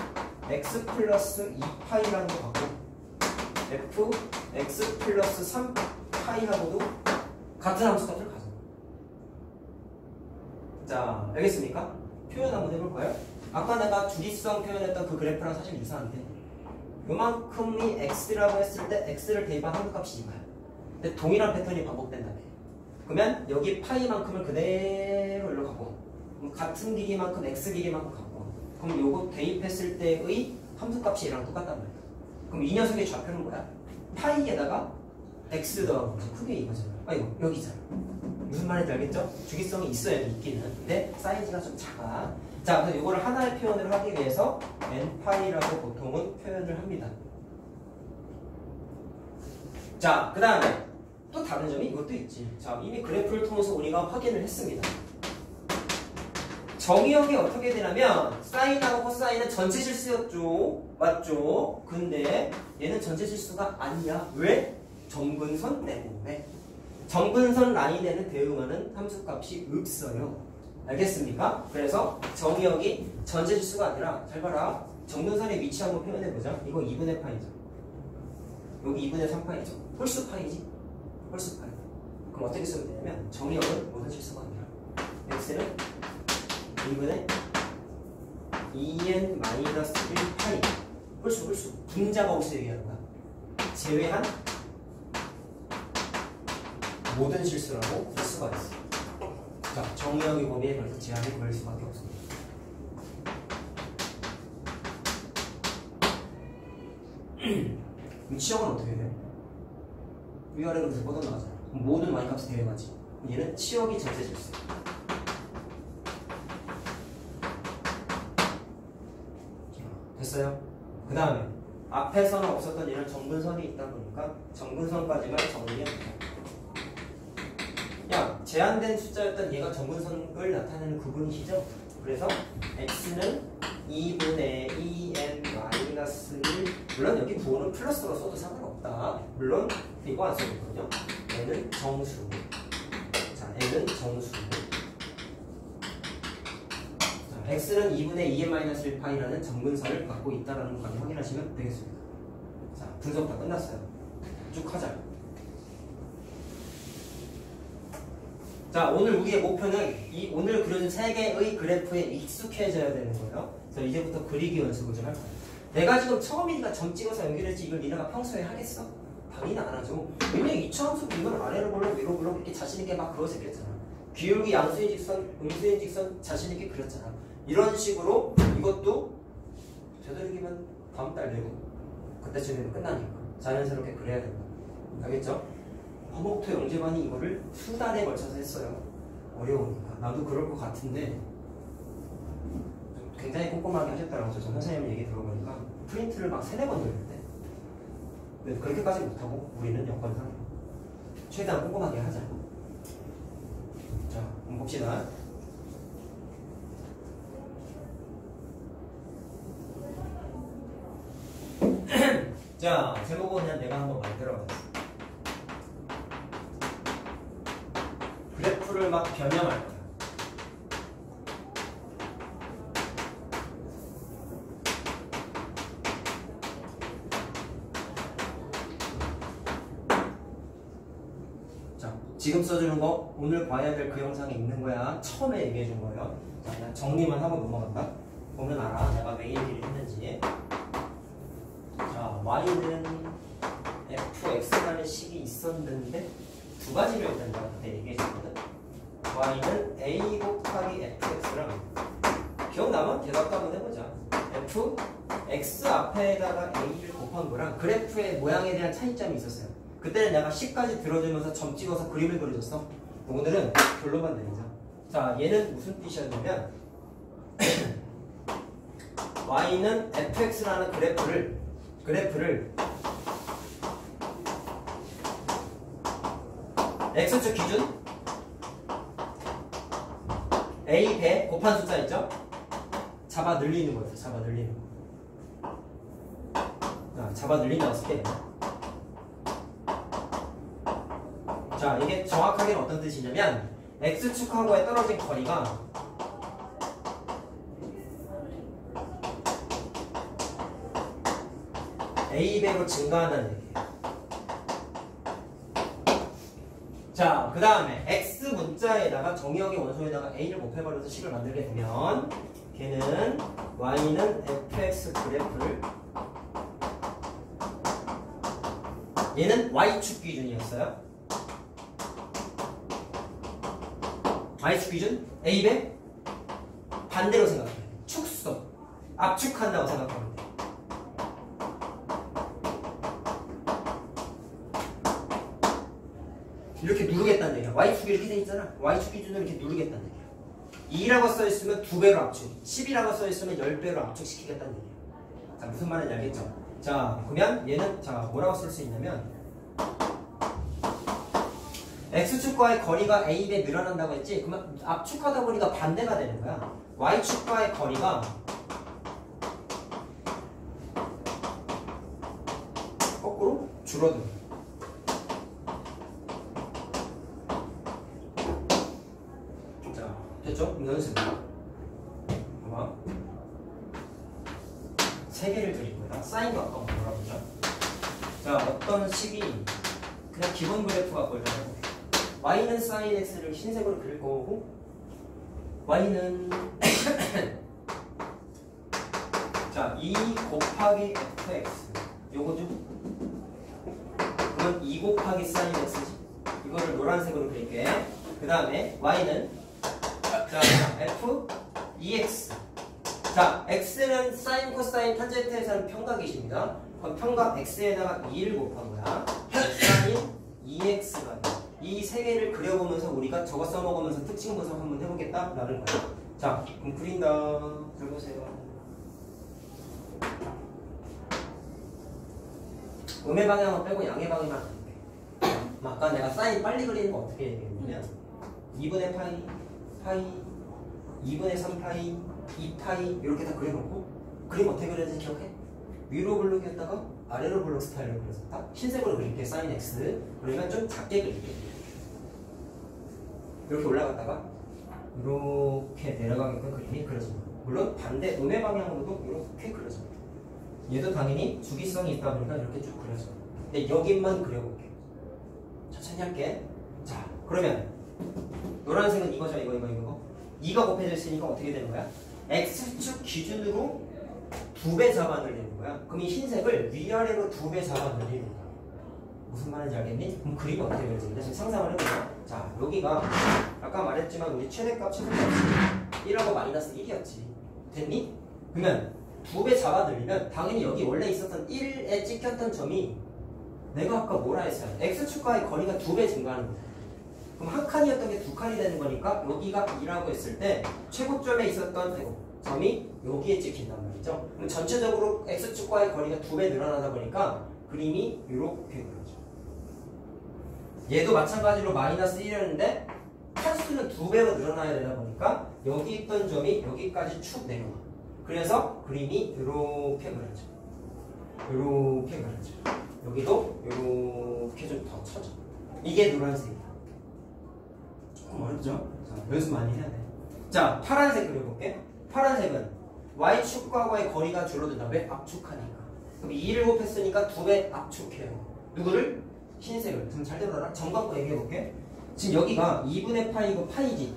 x 플러스 2파이라는 거 같고 f x 플러스 3파이하고도 같은 함수값을 가져. 자, 알겠습니까? 표현 한번 해볼까요? 아까 내가 주기성 표현했던 그 그래프랑 사실 유사한데 요만큼이 x라고 했을 때 x를 대입한 한국값이 이거야. 근데 동일한 패턴이 반복된다며. 그러면 여기 파이만큼을 그대로 일로 갖고 그럼 같은 길이만큼 x 길이만큼 갖고 그럼 요거 대입했을 때의 함수값이 얘랑 똑같단 말이야. 그럼 이 녀석의 좌표는 뭐야? 파이에다가 x 더하고 크게 이거잖아. 아이고 여기잖아. 무슨 말인지 알겠죠? 주기성이 있어야 돼, 있기는. 근데 사이즈가 좀 작아. 자, 그래서 이거를 하나의 표현을 하기 위해서 n파이라고 보통은 표현을 합니다. 자, 그 다음에 또 다른 점이 이것도 있지. 자, 이미 그래프를 통해서 우리가 확인을 했습니다. 정의역이 어떻게 되냐면 사인하고 코사인은 전체 실수였죠. 맞죠? 근데 얘는 전체 실수가 아니야. 왜? 정근선 때문에. 정근선 라인에는 대응하는 함수값이 없어요. 알겠습니까? 그래서 정의역이 전체 실수가 아니라 잘 봐라. 정근선의 위치 한번 표현해보자. 이거 2분의 파이죠. 여기 2분의 3파이죠. 홀수 파이지. 홀수 파이. 그럼 어떻게 쓰면 되냐면 정의역은 모든 실수가 아니라 x는 2분의 2n-1파이 홀수 분자가 홀수 얘기하는 거야. 제외한 모든 실수라고 볼 수가 있어. 자, 정의역의 범위에 그래서 제한이 걸릴 수밖에 없습니다. 치역은 어떻게 돼? 위아래로 계속 뻗어나가잖아. 모든 y값이 대응하지. 얘는 치역이 전체 실수. 됐어요? 그 다음에 앞에서는 없었던 이런 정근선이 있다 보니까 정근선까지만 정리해야 돼. 야, 제한된 숫자였던 얘가 정근선을 나타내는 구분이시죠? 그래서 x는 2분의 2n-1 물론 여기 부호는 플러스로 써도 상관없다. 물론 이거 안 써있거든요. n은 정수. 자, n은 정수. x는 2분의 2n-1파이라는 정근선을 갖고 있다는 것까지 확인하시면 되겠습니다. 자, 분석 다 끝났어요. 쭉 하자. 자, 오늘 우리의 목표는 이 오늘 그려준 3개의 그래프에 익숙해져야 되는 거예요. 그래서 이제부터 그리기 연습을 좀 할 거예요. 내가 지금 처음이니까 점 찍어서 연결했지 이걸 니네가 평소에 하겠어? 당연히 안 하죠. 분명히 이차함수 이걸 아래로 볼록 위로 볼록 이렇게 자신있게 막 그려서 그렸잖아. 기울기 양수인 직선, 음수인 직선 자신있게 그렸잖아. 이런 식으로 이것도 되도록이면 다음 달 되고 그때쯤에는 끝나니까 자연스럽게 그래야 된다. 알겠죠? 화목토 영재반이 이거를 수달에 걸쳐서 했어요. 어려우니까. 나도 그럴 것 같은데 굉장히 꼼꼼하게 하셨더라고요. 저 선생님 얘기 들어보니까 프린트를 막 3-4번 돌렸대. 근데 그렇게까지 못하고 우리는 여건상 최대한 꼼꼼하게 하자. 자, 한번 봅시다. 자, 제목은 그냥 내가 한번 만들어봤어. 그래프를 막 변형할 거야. 자, 지금 써주는 거 오늘 봐야 될 그 영상에 있는 거야. 처음에 얘기해 준 거예요. 자, 그냥 정리만 하고 넘어간다. 보면 알아. 내가 왜 얘기를 했는지. 자, y는 fx라는 식이 있었는데 두 가지를 일단 내가 그때 얘기했었거든. y는 a 곱하기 fx랑 기억나면 대답도 한번 해보자. f x 앞에다가 a를 곱한 거랑 그래프의 모양에 대한 차이점이 있었어요. 그때는 내가 10까지 들어주면서 점 찍어서 그림을 그려줬어. 오늘은 결론만 내리자. 자, 얘는 무슨 뜻이었냐면 y는 fx라는 그래프를 x축 기준 a 배 곱한 숫자 있죠? 잡아 늘리는 거예요. 잡아 늘리는 거. 자, 잡아 늘린다고 쓸게요. 자, 이게 정확하게 어떤 뜻이냐면 x축하고의 떨어진 거리가 a배로 증가한다는 얘기예요. 자, 그 다음에 x 문자에다가 정의역의 원소에다가 a를 곱해버려서 식을 만들게 되면 걔는 y는 fx 그래프를 얘는 y축 기준이었어요. y축 기준 a배 반대로 생각해. 축소 압축한다고 생각하면 돼. 이렇게 누르겠다는 얘기야. Y축이 이렇게 돼 있잖아. Y축 기준으로 이렇게 누르겠다는 얘기야. 2라고 써있으면 2배로 압축, 10이라고 써있으면 10배로 압축시키겠다는 얘기야. 자, 무슨 말인지 알겠죠? 자, 그러면 얘는 자 뭐라고 쓸 수 있냐면 X축과의 거리가 A배 늘어난다고 했지? 그러면 압축하다 보니까 반대가 되는 거야. Y축과의 거리가 거꾸로 줄어들어. 자, 됐죠? 그럼 연습. 봐봐. 세 개를 드릴 거야. 사인도 아까 뭐라고 했죠? 자, 어떤 식이 그냥 기본 그래프 갖고 있잖아요. y는 sin x를 흰색으로 그릴 거고, y는 자, 2 곱하기 fx 요거죠? 그건 2 곱하기 sin x지. 이거를 노란색으로 그릴게. 그 다음에 y는 자, f 2x. 자, x는 sin, cosine, 탄젠트에서는 평각이십니다. 그럼 평각 x에다가 2를 곱한 거야. sin 2x가 이 세 개를 그려보면서 우리가 저거 써먹으면서 특징 분석 한번 해보겠다라는 거야. 자, 그럼 그린다. 들어보세요. 음의 방향은 빼고 양의 방향만 그릴게. 아까 내가 사인 빨리 그리는 거 어떻게 얘기했냐면 2분의 파이 2분의 3파이 2파이 이렇게 다 그려놓고 그림 어떻게 그려야지 기억해? 위로 블록이었다가 아래로 블록 스타일로 그렸었다. 흰색으로 그릴게. 사인 x. 그러면 좀 작게 그릴게. 이렇게 올라갔다가 이렇게 내려가게끔 그림이 그려집니다. 물론 반대 음의 방향으로도 이렇게 그려집니다. 얘도 당연히 주기성이 있다 보니까 이렇게 쭉 그려져요. 근데 여기만 그려볼게요. 천천히 할게. 자, 그러면 노란색은 이거죠. 이거 2가 곱해져 있으니까 어떻게 되는 거야? x축 기준으로 2배 잡아 늘리는 거야. 그럼 이 흰색을 위아래로 2배 잡아 늘리는 거야. 무슨 말인지 알겠니? 그럼 그림이 어떻게 그려지는데? 지금 상상을 해보자. 자, 여기가 아까 말했지만 우리 최대값 최소값이 1하고 마이너스 1이었지. 됐니? 그러면 2배 잡아 늘리면 당연히 여기 원래 있었던 1에 찍혔던 점이 내가 아까 뭐라 했어요? x축과의 거리가 2배 증가하는 거야. 그럼 한 칸이었던 게 2칸이 되는 거니까 여기가 2라고 했을 때 최고점에 있었던 점이 여기에 찍힌단 말이죠. 그럼 전체적으로 x축과의 거리가 2배 늘어나다 보니까 그림이 이렇게 그려져. 얘도 마찬가지로 마이너스 1이었는데 칸수는 2배로 늘어나야 되다 보니까 여기 있던 점이 여기까지 축 내려와. 그래서 그림이 이렇게 그려져. 이렇게 그려져. 여기도 이렇게 좀 더 쳐져. 이게 노란색이야. 조금 어렵죠? 자, 연습 많이 해야 돼. 자, 파란색 그려볼게. 파란색은 Y축과의 거리가 줄어든다. 왜? 압축하니까. 그럼 2를 곱했으니까 2배 압축해요. 누구를? 흰색을. 지금 잘 들어라. 점 갖고 얘기해볼게. 지금 여기가 2분의 파이고 파이지.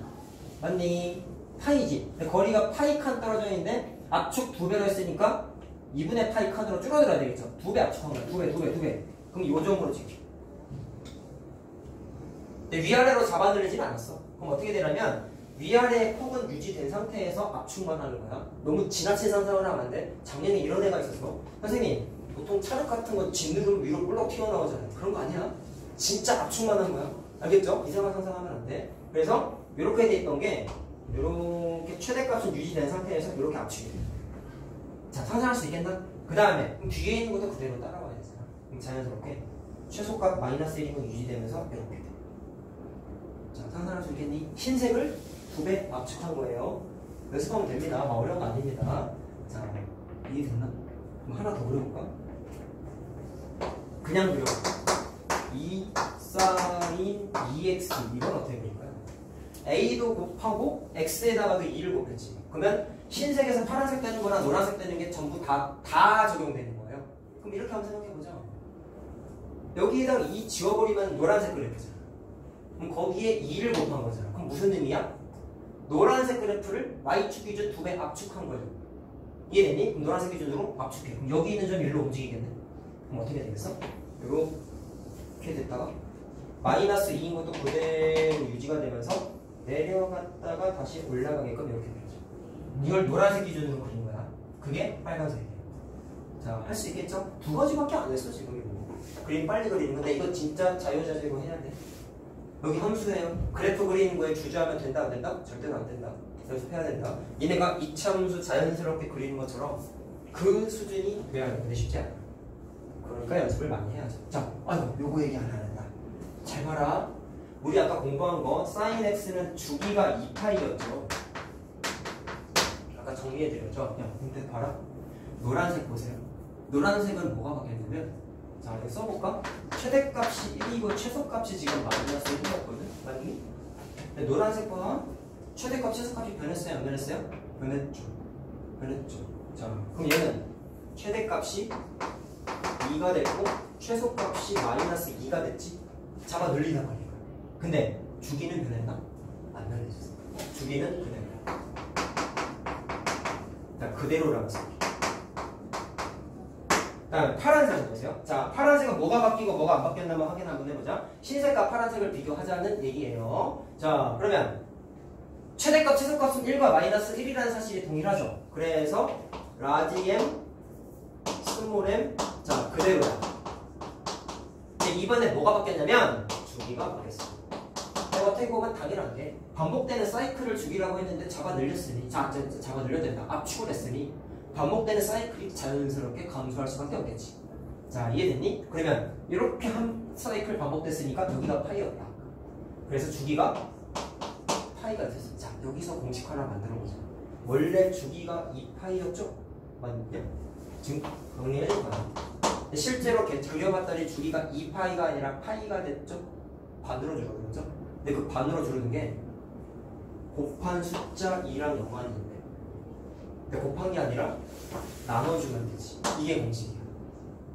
맞니? 파이지. 근데 거리가 파이 칸 떨어져 있는데 압축 2배로 했으니까 2분의 파이 칸으로 줄어들어야 되겠죠. 2배 압축한 거야. 2배. 그럼 요 정도로 지켜. 근데 위아래로 잡아늘리진 않았어. 그럼 어떻게 되냐면 위아래의 폭은 유지된 상태에서 압축만 하는 거야. 너무 지나친 상상을 하면 안 돼. 작년에 이런 애가 있었어. 선생님, 보통 차륵 같은 거 짓누르면 위로 볼록 튀어나오잖아요. 그런 거 아니야. 진짜 압축만 한 거야. 알겠죠? 이상한 상상하면 안 돼. 그래서 이렇게 돼 있던 게 이렇게 최대값은 유지된 상태에서 이렇게 압축이 돼. 자, 상상할 수 있겠나? 그 다음에 뒤에 있는 것도 그대로 따라와야 되잖아. 그럼 자연스럽게 최소값 마이너스 1이면 유지되면서 이렇게 돼. 자, 상상할 수 있겠니? 흰색을 2배 압축한 거예요. 연습하면 됩니다. 막 어려운 거 아닙니다. 자, 이해됐나? 그럼 하나 더 그려볼까? 그냥 그려볼까? 2 sin 2x 이건 어떻게 그릴까요? a도 곱하고 x에다가도 2를 곱했지. 그러면 흰색에서 파란색 되는 거나 노란색 되는 게 전부 다 적용되는 거예요. 그럼 이렇게 한번 생각해보자. 여기에다가 2 지워버리면 노란색 그래프잖아. 그럼 거기에 2를 곱한 거잖아. 그럼 무슨 의미야? 노란색 그래프를 y축 기준 2배 압축한 거죠. 이해되니? 그럼 노란색 기준으로 압축해. 그럼 여기 있는 점이 1로 움직이겠네. 그럼 어떻게 되겠어? 이렇게 됐다가 마이너스 2인 것도 그대로 유지가 되면서 내려갔다가 다시 올라가게끔 이렇게 되죠. 이걸 노란색 기준으로 그린 거야. 그게 빨간색이에요. 자, 할 수 있겠죠? 2가지밖에 안 했어 지금 이거. 그림 빨리 그리는 건데 이거 진짜 자유자재로 해야 돼. 여기 함수예요. 그래프 그리는 거에 주저하면 된다 안 된다? 절대로 안 된다. 연습해야 된다. 얘네가 이차함수 자연스럽게 그리는 것처럼 그 수준이 돼야 돼. 근데 쉽지 않아. 그러니까 연습을 많이 해야죠. 자, 요거 얘기 안 한다. 잘 봐라. 우리 아까 공부한 거 sin x는 주기가 2파이였죠. 아까 정리해드렸죠. 근데 봐라. 노란색 보세요. 노란색은 뭐가 바뀌었냐면, 자, 여기 써볼까? 최대값이 1이고 최소값이 지금 마이너스 1이었거든? 맞니? 근데 노란색 봐. 최대값, 최소값이 변했어요? 안 변했어요? 변했죠. 변했죠. 자, 그럼 얘는 최대값이 2가 됐고 최소값이 마이너스 2가 됐지? 잡아 늘리단 말이야. 근데 주기는 변했나? 안 변했어. 주기는 그대로. 자, 그대로라고 써. 다음 파란색을 보세요. 자, 파란색은 뭐가 바뀌고 뭐가 안 바뀌었나 확인 한번 해보자. 흰색과 파란색을 비교하자는 얘기예요. 자, 그러면 최대값, 최소값은 1과 마이너스 1이라는 사실이 동일하죠. 그래서 라지 m, 스몰 m, 자, 그대로야. 이번에 뭐가 바뀌었냐면 주기가 바뀌었어. 내가 어떻게 보면 당연한 게 반복되는 사이클을 주기라고 했는데 잡아 늘렸으니, 잡아 늘려된다. 압축을 했으니 반복되는 사이클이 자연스럽게 감소할 수밖에 없겠지. 자, 이해됐니? 그러면 이렇게 한 사이클 반복됐으니까 여기가 파이였다. 그래서 주기가 파이가 됐어. 자, 여기서 공식 하나 만들어보자. 원래 주기가 2파이였죠? 맞냐? 지금 정리해줄 거야. 실제로 그려봤더니 주기가 2파이가 아니라 파이가 됐죠? 반으로 줄어들었죠? 근데 그 반으로 줄어든 게 곱한 숫자 2랑 연관이 있는데, 근데 곱한 게 아니라 나눠주면 되지. 이게 공식이야.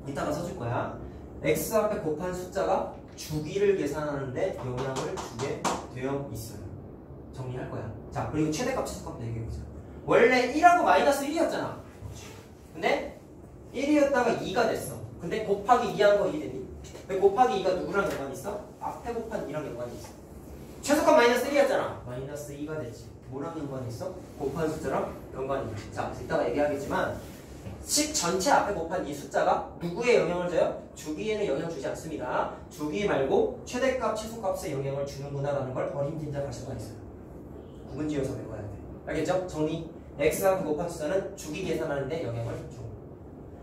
이따가 써줄 거야. x 앞에 곱한 숫자가 주기를 계산하는데 영향을 주게 되어 있어요. 정리할 거야. 자, 그리고 최대값, 최소값도 얘기해보자. 원래 1하고 마이너스 1이었잖아. 근데 1이었다가 2가 됐어. 근데 곱하기 2한 거 이해되니? 왜 곱하기 2가 누구랑 연관이 있어? 앞에 곱한 2랑 연관이 있어. 최소값 마이너스 1이었잖아. 마이너스 2가 됐지. 뭐랑 연관이 있어? 곱한 숫자랑 연관이 있어. 자, 이따가 얘기하겠지만 식 전체 앞에 곱한 이 숫자가 누구에 영향을 줘요? 주기에는 영향 주지 않습니다. 주기 말고 최대값, 최소값에 영향을 주는구나라는 걸 어림짐작할 수가 있어요. 구분지어서 외워야 돼. 알겠죠? 정리. x하고 곱한 숫자는 주기 계산하는데 영향을 줘.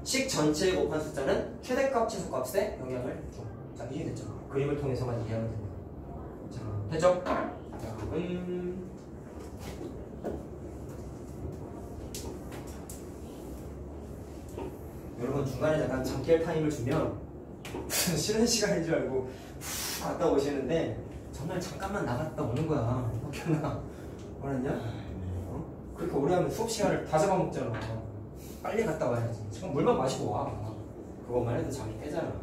식 전체에 곱한 숫자는 최대값, 최소값에 영향을 줘. 자, 이해됐죠? 그림을 통해서만 이해하면 됩니다. 자, 됐죠? 다음은 여러분 중간에 잠깐 잠결 타임을 주면 쉬는 시간인 줄 알고 갔다 오시는데 정말 잠깐만 나갔다 오는 거야. 혹여나 뭐랬냐? 그렇게 오래 하면 수업 시간을 다 잡아먹잖아. 빨리 갔다 와야지. 지금 물만 마시고 와. 그것만 해도 잠이 깨잖아.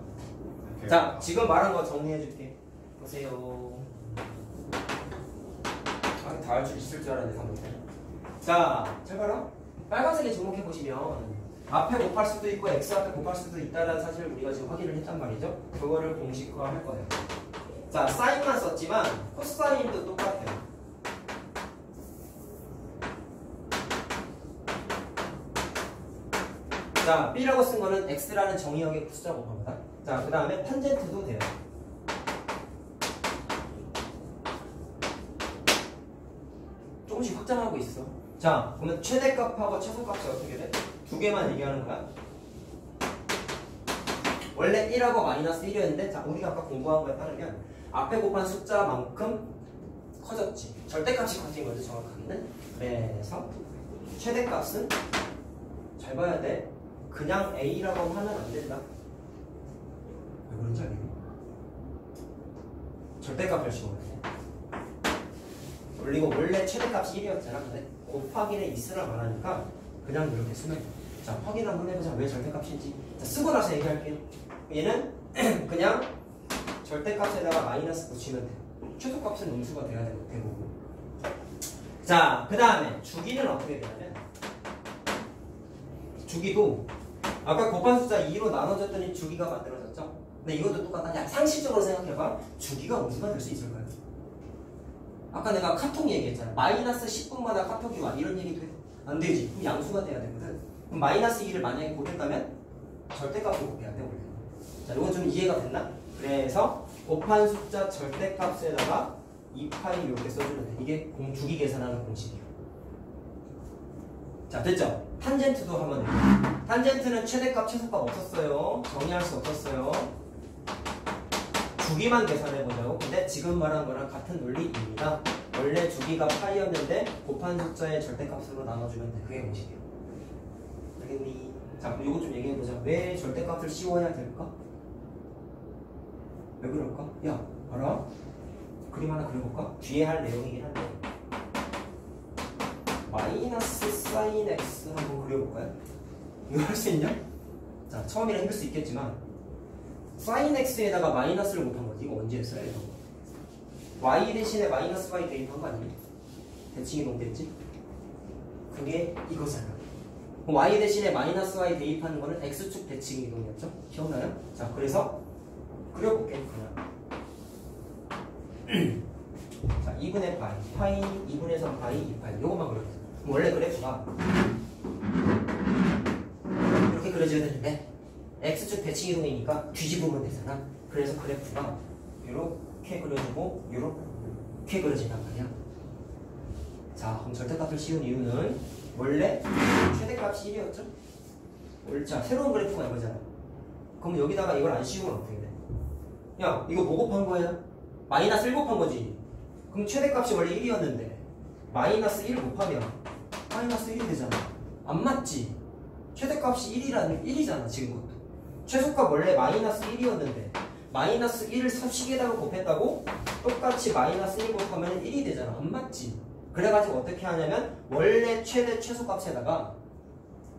자, 지금 말한 거 정리해줄게. 보세요. 아, 다 할 줄 있을 줄 알았는데 다 못해. 자, 잘 봐라. 빨간색에 주목해보시면 앞에 곱할 수도 있고 x 앞에 곱할 수도 있다는 사실을 우리가 지금 확인을 했단 말이죠. 그거를 공식화할 거예요. 자, 사인만 썼지만 코사인도 똑같아요. 자, b라고 쓴 거는 x라는 정의역의 숫자 곱합니다. 자, 그 다음에 탄젠트도 돼요. 조금씩 확장하고 있어. 자, 그러면 최대값하고 최소값이 어떻게 돼? 두 개만 얘기하는 거야. 원래 1하고 마이너스 1이었는데, 자, 우리가 아까 공부한 거에 따르면 앞에 곱한 숫자만큼 커졌지. 절대값이 커진 거죠, 정확하게는. 그래서 최대값은 잘 봐야 돼. 그냥 A라고 하면 안 된다. 왜 그런지 알겠니? 절대값 별식으로 해. 그리고 원래 최대값이 1이었잖아. 근데 곱하기는 있으라 말하니까 그냥 이렇게 쓰면 돼. 자, 확인 한번 해보자. 왜 절대값인지. 자, 쓰고 나서 얘기할게요. 얘는 그냥 절대값에다가 마이너스 붙이면 돼. 최소값은 음수가 돼야 되고. 자, 그 다음에 주기는 어떻게 되냐면, 주기도 아까 곱한 숫자 2로 나눠졌더니 주기가 만들어졌죠? 근데 이것도 똑같아. 야, 상식적으로 생각해봐. 주기가 음수가 될 수 있을까요? 아까 내가 카톡 얘기했잖아. 마이너스 10분마다 카톡이 와. 이런 얘기 돼? 안 되지. 그럼 양수가 돼야 되거든. 그럼 마이너스 2를 만약에 곱했다면 절대값을 곱해야 돼, 원래. 자, 이건 좀 이해가 됐나? 그래서 곱한 숫자 절대값에다가 2파이 이렇게 써주면 돼. 이게 주기 계산하는 공식이에요. 자, 됐죠? 탄젠트도 한번 해볼게요. 탄젠트는 최대값, 최소값 없었어요. 정의할 수 없었어요. 주기만 계산해보자고. 근데 지금 말한 거랑 같은 논리입니다. 원래 주기가 파이였는데 곱한 숫자의 절대값으로 나눠주면 돼. 그게 공식이에요. 알겠니? 자, 그럼 이거 좀 얘기해보자. 왜 절대값을 씌워야 될까? 왜 그럴까? 야, 봐라. 그림 하나 그려볼까? 뒤에 할 내용이긴 한데 마이너스 사인 x 한번 그려볼까요? 이거 할 수 있냐? 자, 처음이라 힘들 수 있겠지만 사인 x에다가 마이너스를 곱한 거지. 이거 언제 했어요? 이거 y 대신에 마이너스 y 대입한 거 아니에요? 대칭이동 됐지? 그게 이거잖아. y 대신에 마이너스 y 대입하는 거는 x축 대칭이동이었죠? 기억나요? 자, 그래서 그려볼게 그냥. 자, 2분의 파이 2분의 3 파이 2파이 요것만 그려주세요. 원래 그래프가 이렇게 그려져야 되는데 x축 대칭이동이니까 뒤집으면 되잖아. 그래서 그래프가 이렇게 그려지고 이렇게 그려진단 말이야. 자, 그럼 절대값을 씌운 이유는 원래 최대값이 1이었죠? 자, 새로운 그래프가 이거잖아. 그럼 여기다가 이걸 안 씌우면 어떻게 돼? 야, 이거 뭐 곱한 거야? 마이너스 1 곱한 거지. 그럼 최대값이 원래 1이었는데 마이너스 1 곱하면 마이너스 1이 되잖아. 안 맞지? 최대값이 1이잖아 지금 것도. 최소값 원래 마이너스 1이었는데 마이너스 1을 식에다가 곱했다고 똑같이 마이너스 1 곱하면 1이 되잖아. 안 맞지? 그래가지고 어떻게 하냐면 원래 최대 최소값에다가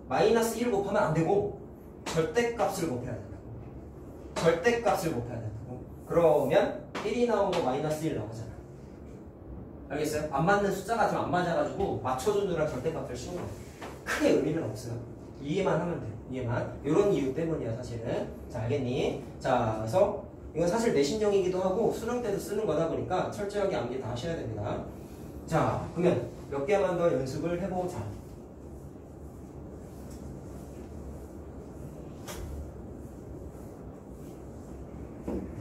마이너스 1을 곱하면 안 되고 절대값을 곱해야 된다고. 절대값을 곱해야 된다고. 그러면 1이 나오고 마이너스 1 나오잖아. 알겠어요? 안 맞는 숫자가 좀 안 맞아가지고 맞춰주느라 절대값을 씌운 거예요. 크게 의미는 없어요. 이해만 하면 돼. 이해만. 이런 이유 때문이야 사실은. 자, 알겠니? 자, 그래서 이건 사실 내신형이기도 하고 수능 때도 쓰는 거다 보니까 철저하게 암기 다 하셔야 됩니다. 자, 그러면 몇 개만 더 연습을 해보자.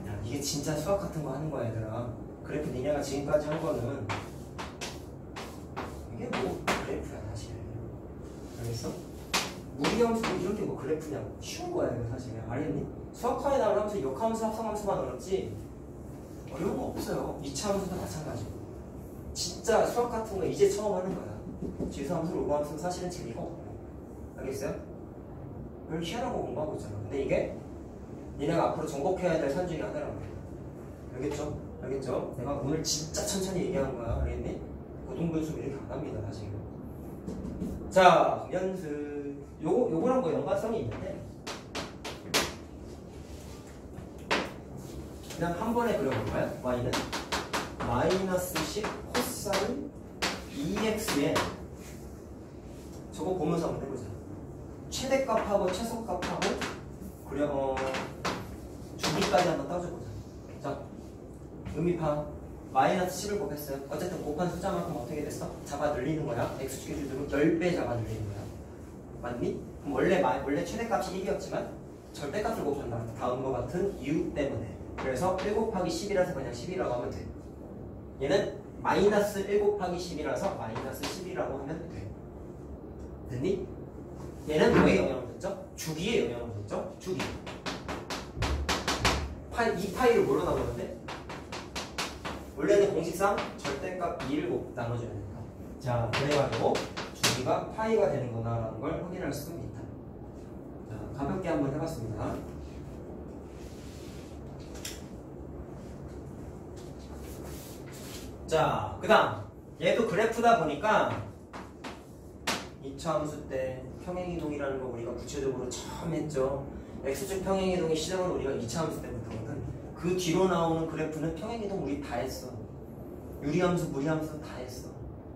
야, 이게 진짜 수학 같은 거 하는 거야 얘들아. 그래프 니네가 지금까지 한 거는 이게 뭐 그래프야 사실. 알겠어? 무리함수 이런 게 뭐 그래프냐고. 쉬운 거야 이거 사실. 알겠니? 수학과에 나오는 함수 역함수 합성함수만 어렵지 어려운 거 없어요. 2차 함수도 마찬가지고. 진짜 수학 같은 거 이제 처음 하는 거야. 지수함수, 로그함수 사실은 재미가 없고. 알겠어요? 별 희한하고 공부하고 있잖아. 근데 이게 니네가 앞으로 정복해야 될 산 중에 하나라고. 알겠죠? 알겠죠? 내가 오늘 진짜 천천히 얘기한 거야. 알겠니? 고등분수 이렇게 안 합니다 사실. 자, 연습. 요거랑 뭐 연관성이 있는데 그냥 한 번에 그려볼까요? y는 마이너스 10 코사인 2x에 저거 보면서 한번 해보자. 최대값하고 최소값하고 주기까지 한번 따져보자. 자, 의미파 마이너스 10을 곱했어요. 어쨌든 곱한 숫자만큼 어떻게 됐어? 잡아 늘리는 거야. x축의 주도로 10배 잡아 늘리는 거야. 맞니? 그럼 원래 최대값이 1이었지만 절대값을 곱한다. 다음과 같은 이유 때문에. 그래서 1 곱하기 10이라서 그냥 10이라고 하면 돼. 얘는 마이너스 1 곱하기 10이라서 마이너스 10이라고 하면 돼. 됐니? 얘는 뭐에 영향을 줬죠? 주기에 영향을 줬죠? 주기. 2파이를 뭐로 나누는데? 원래는 공식상 절대값 2를 나눠줘야 된다. 자, 그래가지고 주기가 파이가 되는 거다라는 걸 확인할 수가 있다. 자, 가볍게 한번 해봤습니다. 자, 그 다음 얘도 그래프다 보니까 2차 함수 때 평행이동이라는 거 우리가 구체적으로 처음 했죠. x축 평행이동의 시작은 우리가 2차 함수 때부터거든. 그 뒤로 나오는 그래프는 평행이동 우리 다 했어. 유리함수, 무리함수 다 했어.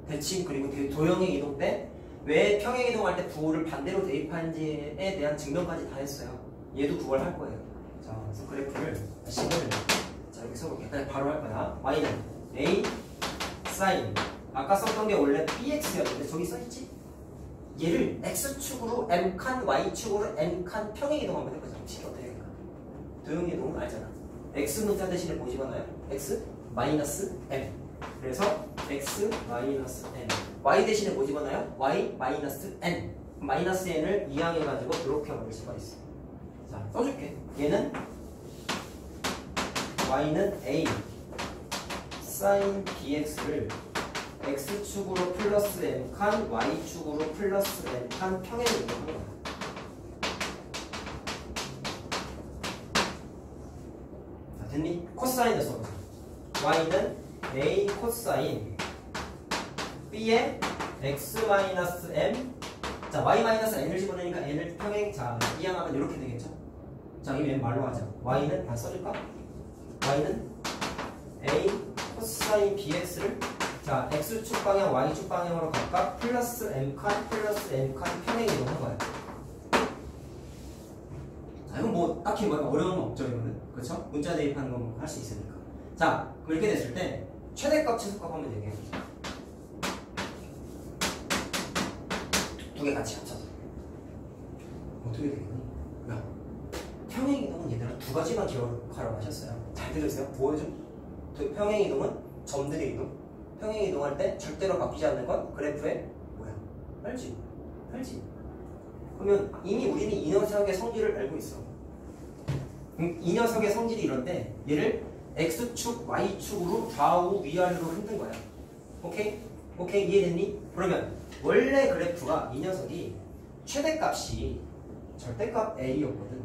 대칭 그리고 도형의 이동 때 왜 평행이동 할 때 부호를 반대로 대입하는지에 대한 증명까지 다 했어요. 얘도 그걸 할 거예요. 자, 그래서 그래프를 다시 자, 이렇게 써볼게. 그냥 바로 할 거야. y는 a 사인. 아까 썼던 게 원래 bx였는데 저기 써있지? 얘를 x축으로 m칸, y축으로 n칸 평행이동 한번 해보자. 식이 어떻게 될까? 도형이동은 알잖아. x 문자 대신에 뭐 집어넣어요? x 마이너스 m. 그래서 x 마이너스 n. y 대신에 뭐 집어넣어요? y 마이너스 n. 마이너스 n을 이항해가지고 이렇게 만들 수가 있어. 자, 써줄게. 얘는 y는 a sin bx를 x축으로 플러스 m칸 y축으로 플러스 m칸 평행을 이용한 거야. 자, 됐니? 코사인을 써보자. y는 a 코사인 b에 x 마이너스 m. 자, y 마이너스 n을 집어넣으니까 n을 평행. 자, 이항하면 이렇게 되겠죠? 자, 이 말로 하자. y는 다 써줄까? y는 a 코사인 bx를 자 x축 방향 y축 방향으로 각각 플러스 m칸 플러스 n칸 평행 이동한 거야. 자, 이건 뭐 딱히 뭐 어려운 건 없죠, 이거는. 그렇죠? 문자 대입하는 건 할 수 있으니까. 자, 그럼 이렇게 됐을 때 최대값 최소값 하면 되겠네. 두 개 같이 합쳐서 어떻게 되겠니? 야, 평행 이동은 얘들아 두 가지만 기억하라고 하셨어요. 잘 들으세요. 보여줘. 평행 이동은 점들의 이동. 평행 이동할 때 절대로 바뀌지 않는 건 그래프의 뭐야? 알지? 알지? 그러면 이미 우리는 이 녀석의 성질을 알고 있어. 이 녀석의 성질이 이런데 얘를 x축, y축으로 좌우 위아래로 흔든 거야. 오케이? 오케이? 이해됐니? 그러면 원래 그래프가 이 녀석이 최대값이 절대값 a였거든.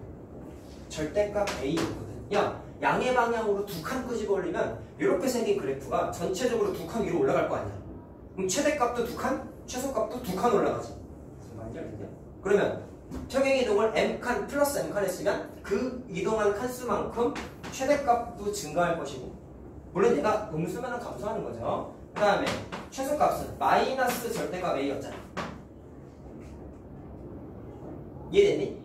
절대값 a였거든. 야, 양의 방향으로 두 칸 끄집어 올리면 이렇게 생긴 그래프가 전체적으로 두 칸 위로 올라갈 거 아니야. 그럼 최대값도 두 칸, 최소값도 두 칸 올라가지. 무슨 말인지 알겠냐? 그러면 평행 이동을 m칸 플러스 m칸 했으면 그 이동한 칸수만큼 최대값도 증가할 것이고, 물론 얘가 음수면은 감소하는 거죠. 그 다음에 최소값은 마이너스 절대값 a였잖아. 이해됐니?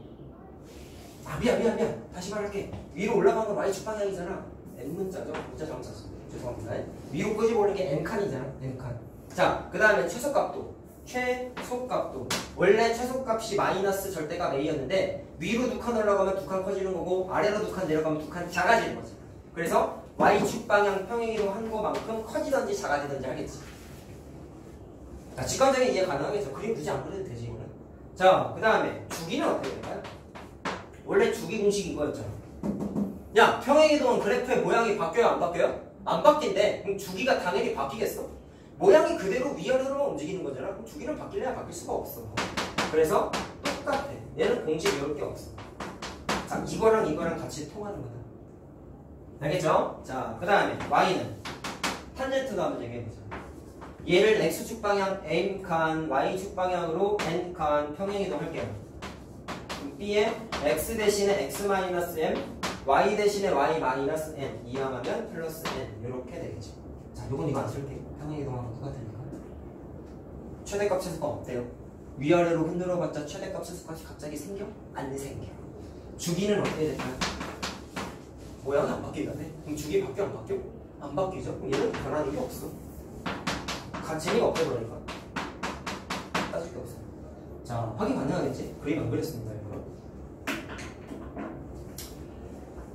아, 미안. 다시 말할게. 위로 올라가는 건 y축 방향이잖아. n문자죠. 문자 잘못 썼어. 죄송합니다. 위로 끄집어 올린 게 n칸이잖아. n칸. 자, 그 다음에 최소값도 원래 최소값이 마이너스 절대값 a였는데 위로 두 칸 올라가면 두 칸 커지는 거고 아래로 두 칸 내려가면 두 칸 작아지는 거죠. 그래서 y축 방향 평행이동 한 거만큼 커지든지 작아지든지 하겠지. 자, 직관적인 이해 가능하겠죠. 그림 굳이 안 그려도 되지 이거는. 자, 그 다음에 주기는 어떻게 될까요? 원래 주기 공식이 이거였잖아. 야, 평행이동은 그래프의 모양이 바뀌어요? 안 바뀌어요? 안 바뀐대. 그럼 주기가 당연히 바뀌겠어? 모양이 그대로 위아래로만 움직이는 거잖아. 그럼 주기는 바뀔래야 바뀔 수가 없어. 그래서 똑같아. 얘는 공식 외울 게 없어. 자, 이거랑 같이 통하는 거다. 알겠죠? 자, 그 다음에 y는 탄젠트도 한번 얘기해보자. 얘를 x축 방향 m칸, y축 방향으로 n칸 평행이동 할게요. b에 x 대신에 x-m, y 대신에 y-n 이항하면 플러스 n 이렇게 되겠죠. 자, 요건 이거 안 쓸게. 평행이동하고 똑같으니까. 최대값 최소값 어때요? 위아래로 흔들어봤자 최대값 최소값이 갑자기 생겨? 안 생겨. 주기는 어떻게 될까요? 모양은 안 바뀌겠네. 그럼 주기 바뀌어 안 바뀌어? 안 바뀌죠. 그럼 얘는 변하는 게 없어. 가치가 없다 그러니까 따질 게 없어. 자, 확인 가능하겠지? 그림 안 그렸습니다. 이거.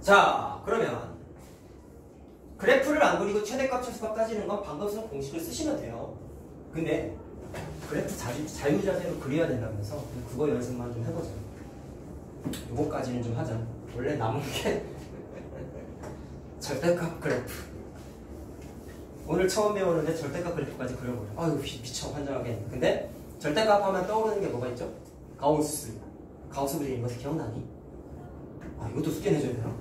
자, 그러면 그래프를 안 그리고 최대값 최소값 따지는 건 방금 쓴 공식을 쓰시면 돼요. 근데 그래프 자유자재로 그려야 된다면서 그거 연습만 좀 해보자. 요거까지는 좀 하자. 원래 남은 게 절대값 그래프. 오늘 처음 배우는데 절대값 그래프까지 그려버려. 아유, 미쳐 환장하게. 근데 절대값 하면 떠오르는 게 뭐가 있죠? 가우스 그리는 거 기억나니? 아, 이것도 숙제 내줘야 되나?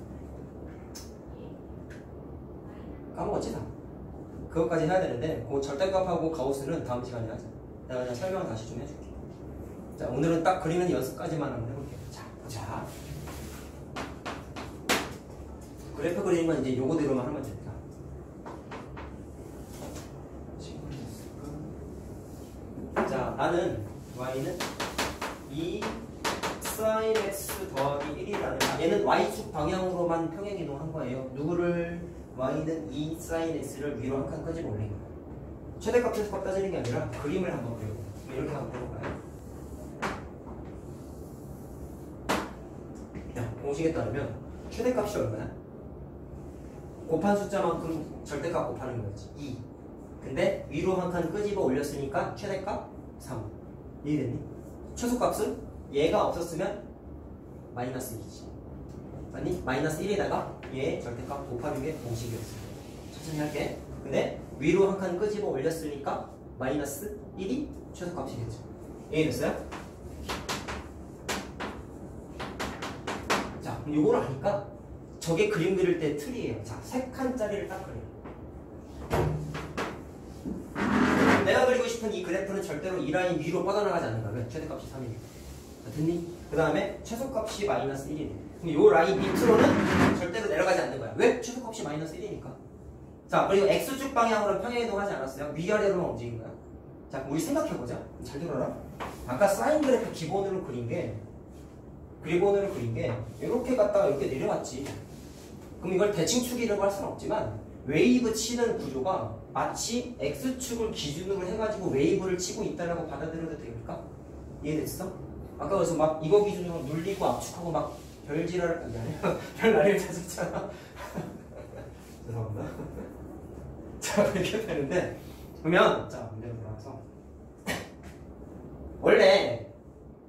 까먹었지 다. 그것까지 해야 되는데 그 절대값하고 가우스는 다음 시간에 하자. 내가 그냥 설명 다시 좀 해줄게. 자, 오늘은 딱 그리는 연습까지만 한번 해볼게요. 자, 보자. 그래프 그리는 건 이제 요거대로만 하면 됩니다. 자, 나는 y는 2 sin x 더하기 1이라는 얘는 y축 방향으로만 평행이동한 거예요. 누구를? y는 2 sin x를 위로 한 칸 끄집어 올린 거예요. 최대값 최소값 따지는 게 아니라 그림을 한번 그려볼게요. 이렇게 한번 해볼까요? 자, 공식에 따르면 최대값이 얼마야? 곱한 숫자만큼 절대값 곱하는 거였지. 2. 근데 위로 한 칸 끄집어 올렸으니까 최대값 3. 이해됐니? 최소값은 얘가 없었으면 마이너스 2지. 맞니? 마이너스 1에다가 얘 절대값 곱하는 게 공식이었어. 천천히 할게. 근데 위로 한 칸 끄집어 올렸으니까 마이너스 1이 최소값이겠죠. 이해됐어요? 자, 그럼 요거를 하니까 저게 그림 그릴 때 틀이에요. 자, 3칸짜리를 딱 그려요. 내가 그리고 싶은 이 그래프는 절대로 이 라인 위로 뻗어나가지 않는 거야. 왜? 최대값이 3이니까. 됐니? 그 다음에 최소값이 마이너스 1이네. 그럼 요 라인 밑으로는 절대로 내려가지 않는 거야. 왜? 최소값이 마이너스 1이니까. 자, 그리고 X축 방향으로 평행이동하지 않았어요? 위아래로만 움직인 거야. 자, 우리 생각해보자. 잘 들어라. 아까 사인 그래프 기본으로 그린 게 이렇게 갔다가 이렇게 내려왔지. 그럼 이걸 대칭축이라고 할 수는 없지만 웨이브 치는 구조가 마치 X축을 기준으로 해가지고 웨이브를 치고 있다라고 받아들여도 될까? 이해됐어? 아까 그래서 막 이거 기준으로 눌리고 압축하고 막 별지랄 별난리를 찾았잖아. 죄송합니다. 자, 이렇게 되는데 그러면 자, 문제로 돌아와서 원래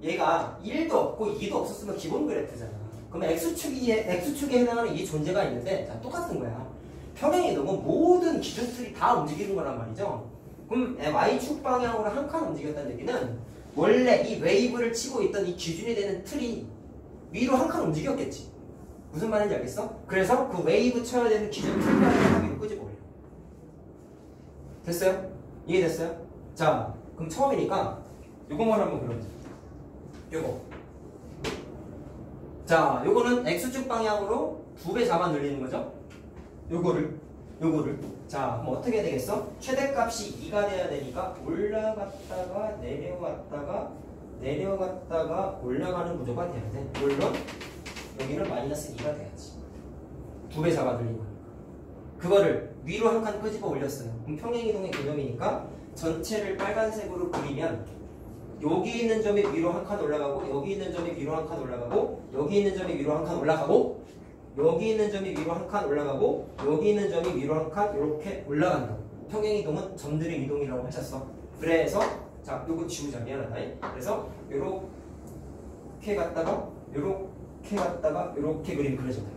얘가 1도 없고 2도 없었으면 기본 그래프잖아. 그러면 X축에 해당하는 이 존재가 있는데 자, 똑같은 거야. 평행이동은 모든 기준틀이 다 움직이는 거란 말이죠. 그럼 Y축 방향으로 한 칸 움직였다는 얘기는 원래 이 웨이브를 치고 있던 이 기준이 되는 틀이 위로 한 칸 움직였겠지. 무슨 말인지 알겠어? 그래서 그 웨이브 쳐야 되는 기준 틀까지 위로 끄집어 올려. 됐어요? 이해됐어요? 자, 그럼 처음이니까 요거만 한번 그려보자. 요거. 자, 요거는 X축 방향으로 2배 잡아 늘리는 거죠? 요거를. 자, 그럼 어떻게 해야 되겠어? 최대값이 2가 돼야 되니까 올라갔다가 내려갔다가 올라가는 구조가 돼야 돼. 물론 여기는 마이너스 2가 돼야지. 2배 잡아 늘린 거니까. 그거를 위로 한 칸 끄집어 올렸어요. 그럼 평행이동의 개념이니까 전체를 빨간색으로 그리면 여기 있는 점이 위로 한 칸 올라가고 여기 있는 점이 위로 한 칸 올라가고 여기 있는 점이 위로 한 칸 올라가고 여기 있는 점이 위로 한 칸 올라가고 여기 있는 점이 위로 한 칸 이렇게 올라간다. 평행이동은 점들의 이동이라고 하셨어. 그래서 자, 요거 지우자. 미안하다. 그래서 요렇게 갔다가 요렇게 그림이 그려진다.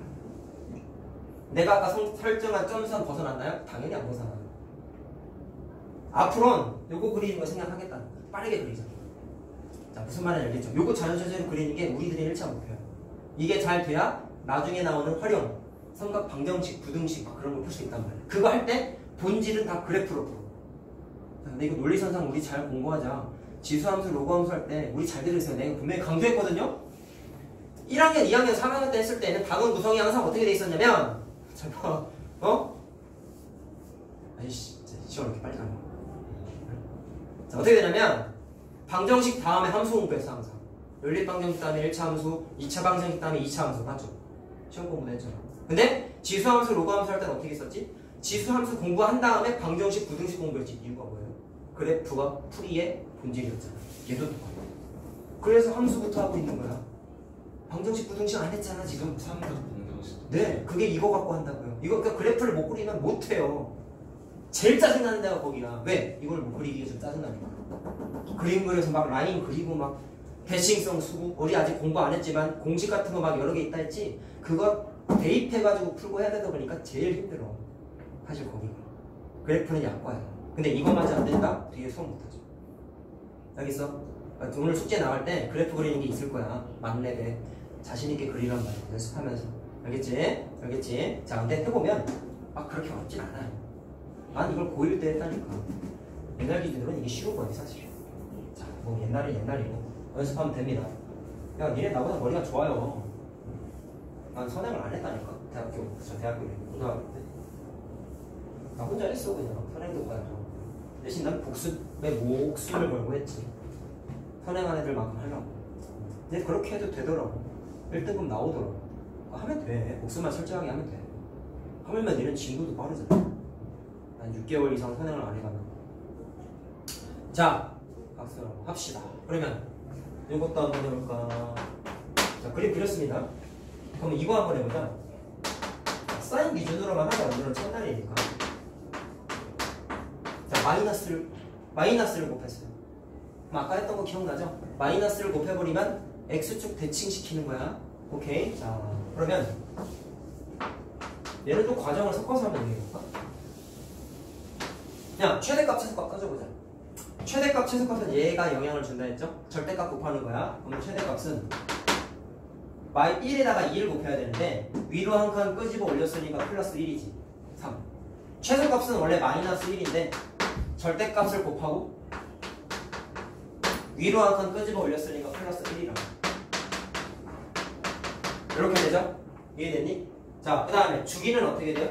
내가 아까 설정한 점선 벗어났나요? 당연히 안 벗어나요. 앞으로는 요거 그리는 거 생각하겠다. 빠르게 그리자. 자, 무슨 말인지 알겠죠? 요거 자연체제로 그리는 게 우리들의 1차 목표야. 이게 잘 돼야 나중에 나오는 활용, 삼각 방정식, 부등식 그런 걸 풀 수 있단 말이야. 그거 할 때 본질은 다 그래프로 풀어. 근데 이거 논리선상 우리 잘 공부하자. 지수함수, 로그함수 할 때 우리 잘 들으세요. 내가 분명히 강조했거든요. 1학년, 2학년, 3학년 때 했을 때는 방은 구성이 항상 어떻게 돼 있었냐면 잠깐, 아이씨, 시간 왜 이렇게 빨리 가냐. 자, 어떻게 되냐면 방정식 다음에 함수 공부했어. 항상 연립방정식 다음에 1차 함수, 2차 방정식 다음에 2차 함수. 맞죠? 시험 공부도 했잖아. 근데 지수함수, 로그함수 할 때는 어떻게 했었지? 지수함수 공부한 다음에 방정식, 부등식 공부했지. 이유가 뭐예요? 그래프가 풀이의 본질이었잖아. 얘도 똑같아. 그래서 함수부터 하고 있는 거야. 방정식, 부등식 안 했잖아 지금. 3도 방정식. 네, 그게 이거 갖고 한다고요. 이거 그러니까 그래프를 못 그리면 못 해요. 제일 짜증나는 데가 거기야. 왜? 이걸 못 그리기가 좀 짜증나니까. 그림 그려서 막 라인 그리고 막 대칭성 수고. 우리 아직 공부 안 했지만 공식 같은 거 막 여러 개 있다 했지. 그거 대입해가지고 풀고 해야 되다 보니까 제일 힘들어. 사실 거기가. 그래프는 약과야. 근데 이거마저 안 된다? 뒤에 수업 못하죠. 알겠어? 오늘 숙제 나갈 때 그래프 그리는 게 있을 거야. 만렙에 자신있게 그리란 말이야. 연습하면서. 알겠지? 알겠지? 자, 근데 해보면 막 그렇게 어렵진 않아요. 난 이걸 고1 때 했다니까. 옛날 기준으로는 이게 쉬운 거예요, 사실. 자, 뭐 옛날은 옛날이고 연습하면 됩니다. 야, 니네 나보다 머리가 좋아요. 난 선행을 안 했다니까. 대학교 고등학교 때. 나 혼자 했어 그냥. 선행도 가야죠. 대신 난 복습에 목숨을 걸고 했지. 선행한 애들만큼 하려고. 근데 그렇게 해도 되더라고. 1등급 나오더라고. 하면 돼. 복습만 철저하게 하면 돼. 하물며 니는 진도도 빠르잖아. 난 6개월 이상 선행을 안 해가지고. 자, 박수라고 합시다. 그러면 이것도 한번 해볼까. 자, 그림 그렸습니다. 그럼 이거 한번 해보자. 사인 기준으로만 하자. 오늘은 첫날이니까. 자, 마이너스를 곱했어요. 그럼 아까 했던 거 기억나죠? 마이너스를 곱해버리면 x축 대칭시키는 거야. 오케이. 자, 그러면 얘를 또 과정을 섞어서 한번 얘기해볼까? 그냥 최대값, 최소값 따져보자. 최대값, 최소값은 얘가 영향을 준다 했죠? 절대값 곱하는 거야. 그러면 최대값은 1에다가 2를 곱해야 되는데 위로 한 칸 끄집어 올렸으니까 플러스 1이지. 3. 최소값은 원래 마이너스 1인데 절대값을 곱하고 위로 한 칸 끄집어 올렸으니까 플러스 1이라고. 이렇게 되죠? 이해됐니? 자, 그 다음에 주기는 어떻게 돼요?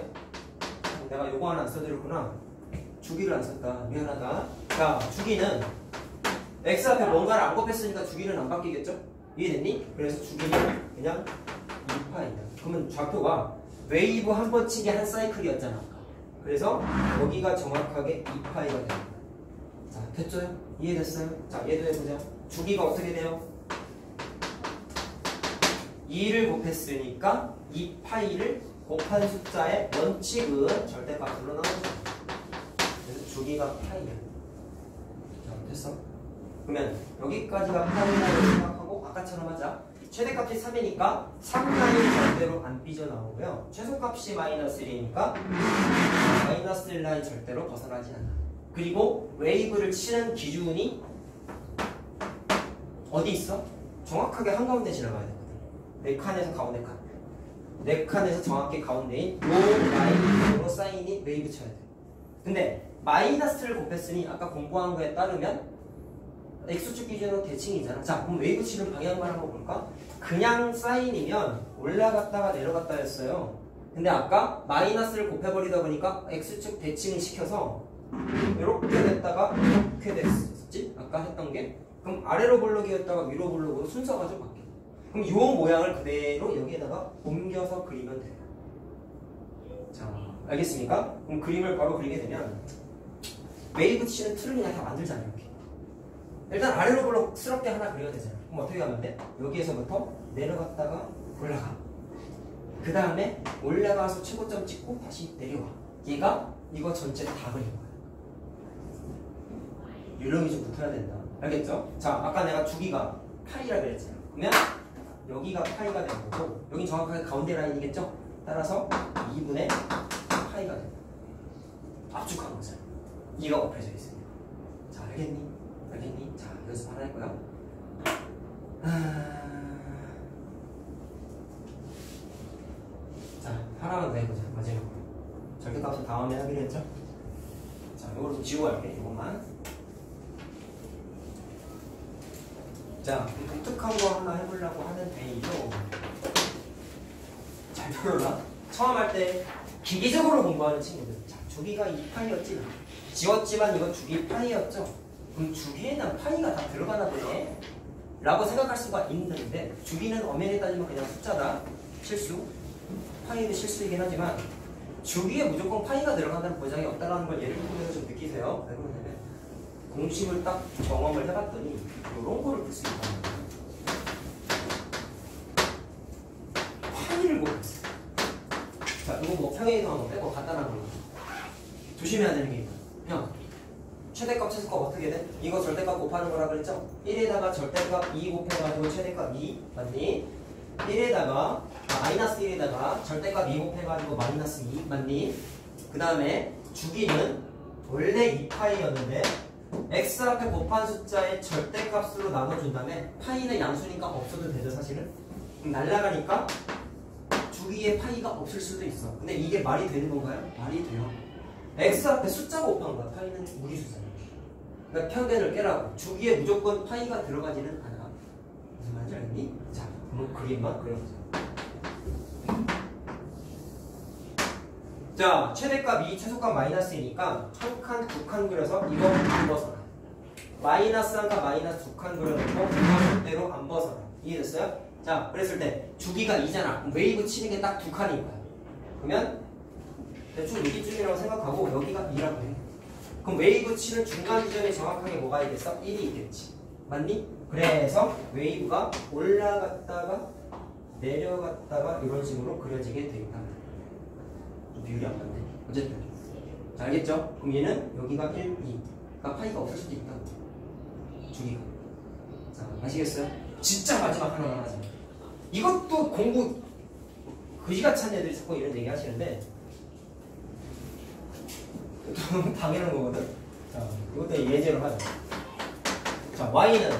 내가 요거 하나 안 써드렸구나. 주기를 안 썼다. 미안하다. 자, 주기는 x 앞에 뭔가를 안 곱했으니까 주기는 안 바뀌겠죠? 이해됐니? 그래서 주기는 그냥 2파이다. 그러면 좌표가 웨이브 한 번 치기 한 사이클이었잖아. 그래서 여기가 정확하게 2파이가 됩니다. 자, 됐죠? 이해됐어요? 자, 얘도 해보자. 주기가 어떻게 돼요? 2를 곱했으니까 2파이를 곱한 숫자의 원칙은 절대값으로 나오죠. 그래서 주기가 파이야. 자, 됐어? 그러면 여기까지가 파이라고 생각하고 아까처럼 하자. 최대값이 3이니까 3라인 절대로 안 삐져나오고요. 최소값이 마이너스 1이니까 마이너스 1라인 절대로 벗어나지 않아. 그리고 웨이브를 치는 기준이 어디 있어? 정확하게 한가운데 지나가야 되거든. 4칸에서 가운데 칸. 4칸에서 정확히 가운데인 요 라인으로 사인이 웨이브 쳐야 돼. 근데 마이너스를 곱했으니 아까 공부한 거에 따르면 x축 기준으로 대칭이잖아. 자, 그럼 웨이브 치는 방향만 한번 볼까? 그냥 사인이면 올라갔다가 내려갔다 했어요. 근데 아까 마이너스를 곱해버리다 보니까 x축 대칭을 시켜서 이렇게 됐다가 이렇게 됐었지? 아까 했던 게. 그럼 아래로 볼록이었다가 위로 볼록으로 순서가 좀 바뀌어. 그럼 이 모양을 그대로 여기에다가 옮겨서 그리면 돼요. 자, 알겠습니까? 그럼 그림을 바로 그리게 되면 웨이브 치는 틀을 그냥 다 만들잖아요. 이렇게. 일단 아래로 볼록스럽게 하나 그려야 되잖아요. 그럼 어떻게 하면 돼? 여기에서부터 내려갔다가 올라가. 그 다음에 올라가서 최고점 찍고 다시 내려와. 얘가 이거 전체 다 그린 거야. 율령이 좀 붙어야 된다. 알겠죠? 자, 아까 내가 주기가 파이라 그랬잖아요. 그러면 여기가 파이가 되는 거고 여긴 정확하게 가운데 라인이겠죠? 따라서 2분의 파이가 된다. 압축한 거잖아. 2가 곱해져 있습니다. 자, 알겠니? 알겠니? 자, 연습 하나 할 거야. 자, 하나만 더 해보자. 마지막으로. 절대값은 다음에 하기로 했죠? 자, 이거를 좀 지우고 할게. 이것만. 자, 독특한 거 하나 해보려고 하는 데이죠. 잘 들어라. 처음 할 때 기계적으로 공부하는 친구들. 자, 주기가 2파이였지. 지웠지만 이거 주기 파이였죠. 그럼 주기에는 파이가 다 들어가나 보네 라고 생각할 수가 있는데 주기는 엄연히 따지면 그냥 숫자다. 실수. 파이는 실수이긴 하지만 주기에 무조건 파이가 들어간다는 보장이 없다는 걸 예를 들어서 좀 느끼세요. 왜 그러냐면 공식을 딱 경험을 해봤더니 이런 거를 풀 수 있다는 거예요. 파이를 곱했어요. 자, 이거 뭐 평행이동 한번 빼고 간단한 거 조심해야 되는 게 있다. 형, 최대값, 최소값 어떻게 돼? 이거 절대값 곱하는 거라 그랬죠? 1에다가 절대값 2 곱해가지고 최대값 2 맞니? 1에다가 마이너스 1에다가 절대값 2 곱해가지고 마이너스 2 맞니? 그 다음에 주기는 원래 2파이였는데 x 앞에 곱한 숫자의 절대값으로 나눠준 다음에 파이는 양수니까 없어도 되죠 사실은. 그럼 날라가니까 주기에 파이가 없을 수도 있어. 근데 이게 말이 되는 건가요? 말이 돼요. x 앞에 숫자가 곱한 거야. 파이는 무리수잖아요. 그러니까 편견을 깨라고. 주기에 무조건 파이가 들어가지는 않아. 무슨 말인지 알겠니? 자, 그럼 그림만 그려보자. 자, 최대값 2, 최소값 마이너스 2니까 한 칸, 두 칸 그려서 이거 안 벗어나. 마이너스 한 칸, 마이너스 두 칸 그려놓고 이거 절대로 안 벗어나. 이해됐어요? 자, 그랬을 때 주기가 2잖아. 그럼 웨이브 치는 게 딱 두 칸인 거야. 그러면 대충 여기쯤이라고 생각하고 여기가 2라고 해. 그럼 웨이브 치는 중간 지점에 정확하게 뭐가 있겠어? 1이 있겠지. 맞니? 그래서 웨이브가 올라갔다가 내려갔다가 이런 식으로 그려지게 돼 있다. 비율이 안 맞네. 어쨌든. 자, 알겠죠? 그럼 얘는 여기가 1, 2. 그러니까 파이가 없을 수도 있다. 주기가. 자, 아시겠어요? 진짜 마지막 하나만 하자. 이것도 공부 그지같이 한 애들이 자꾸 이런 얘기 하시는데 당연한 거거든. 자, 이것도 예제로 하자. 자, y는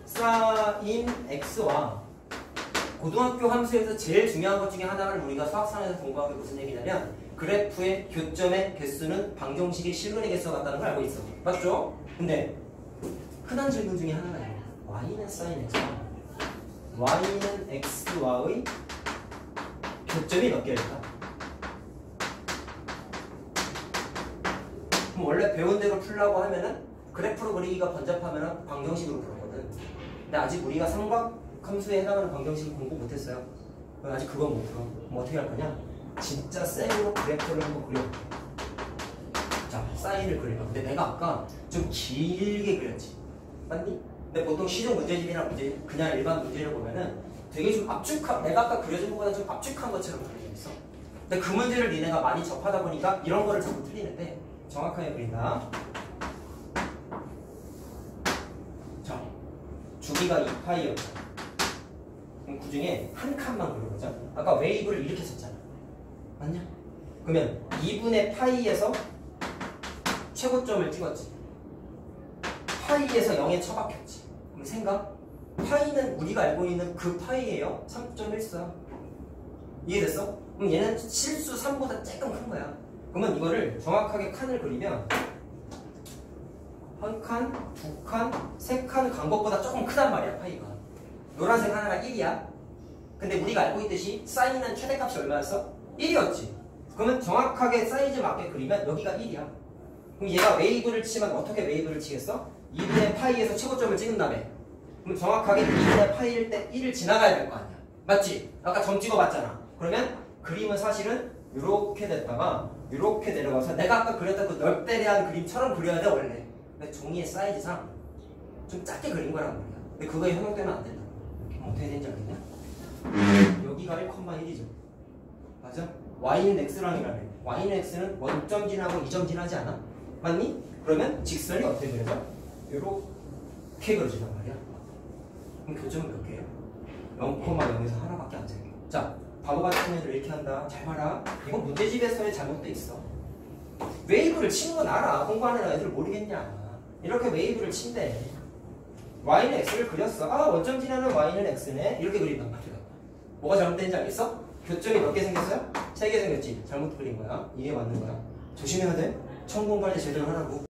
sin x와 고등학교 함수에서 제일 중요한 것 중에 하나를 우리가 수학상에서 공부한 게 무슨 얘기냐면 그래프의 교점의 개수는 방정식의 실근의 개수와 같다는 걸 알고 있어. 맞죠? 근데 흔한 질문 중에 하나가 있어. y는 sin x와 y는 x와의 교점이 몇 개일까? 그럼 원래 배운 대로 풀려고 하면은 그래프로 그리기가 번잡하면은 방정식으로 풀거든. 근데 아직 우리가 삼각함수에 해당하는 방정식을 공부 못했어요. 아직 그건 못 풀어. 그럼 어떻게 할 거냐? 진짜 생으로 그래프를 한번 그려볼게. 자, 사인을 그려봐. 근데 내가 아까 좀 길게 그렸지. 맞니? 근데 보통 시중 문제집이나 그냥 일반 문제를 보면은 되게 좀 압축한, 내가 아까 그려준 것보다 좀 압축한 것처럼 그려져 있어. 근데 그 문제를 니네가 많이 접하다 보니까 이런 거를 자꾸 틀리는데 정확하게 그린다. 자, 주기가 2파이였죠. 그럼 그 중에 한 칸만 그려보자. 아까 웨이브를 이렇게 썼잖아. 맞냐? 그러면 2분의 파이에서 최고점을 찍었지. 파이에서 0에 처박혔지. 그럼 생각? 파이는 우리가 알고 있는 그 파이예요. 3.14. 이해됐어? 그럼 얘는 실수 3보다 조금 큰 거야. 그러면 이거를 정확하게 칸을 그리면 한 칸, 두 칸, 세 칸 간 것보다 조금 크단 말이야, 파이가. 노란색 하나가 1이야. 근데 우리가 알고 있듯이 사인은 최대값이 얼마였어? 1이었지. 그러면 정확하게 사이즈 맞게 그리면 여기가 1이야. 그럼 얘가 웨이브를 치면 어떻게 웨이브를 치겠어? 2분의 파이에서 최고점을 찍은 다음에 그럼 정확하게 2분의 파이일 때 1을 지나가야 될 거 아니야. 맞지? 아까 점 찍어봤잖아. 그러면 그림은 사실은 이렇게 됐다가 이렇게 내려가서 내가 아까 그렸던 그 넓대대한 그림처럼 그려야 돼 원래. 근데 종이의 사이즈상 좀 작게 그린 거란 말이야. 근데 그거에 현혹되면 안 된다. 어떻게 되는지 알겠냐? 여기가 1,1이죠. 맞아? y는 x랑 이라며. y는 x는 원점 지나고 2점 지나지 않아? 맞니? 그러면 직선이 어떻게 그려져? 이렇게 그려진단 말이야. 그럼 교점은 몇 개예요? 0,0에서 하나밖에 안 되게. 자, 바보 같은 애들 이렇게 한다. 잘 봐라. 이거 문제집에서의 잘못돼 있어. 웨이브를 치는 건 알아. 공부하는 애들 모르겠냐. 이렇게 웨이브를 친대. y는 x를 그렸어. 아, 원점 지나는 y는 x네. 이렇게 그린단 말이야. 뭐가 잘못된지 알겠어? 교점이 몇 개 생겼어요? 3개 생겼지. 잘못 그린 거야. 이게 맞는 거야. 조심해야 돼. 천공 관리 제대로 하라고.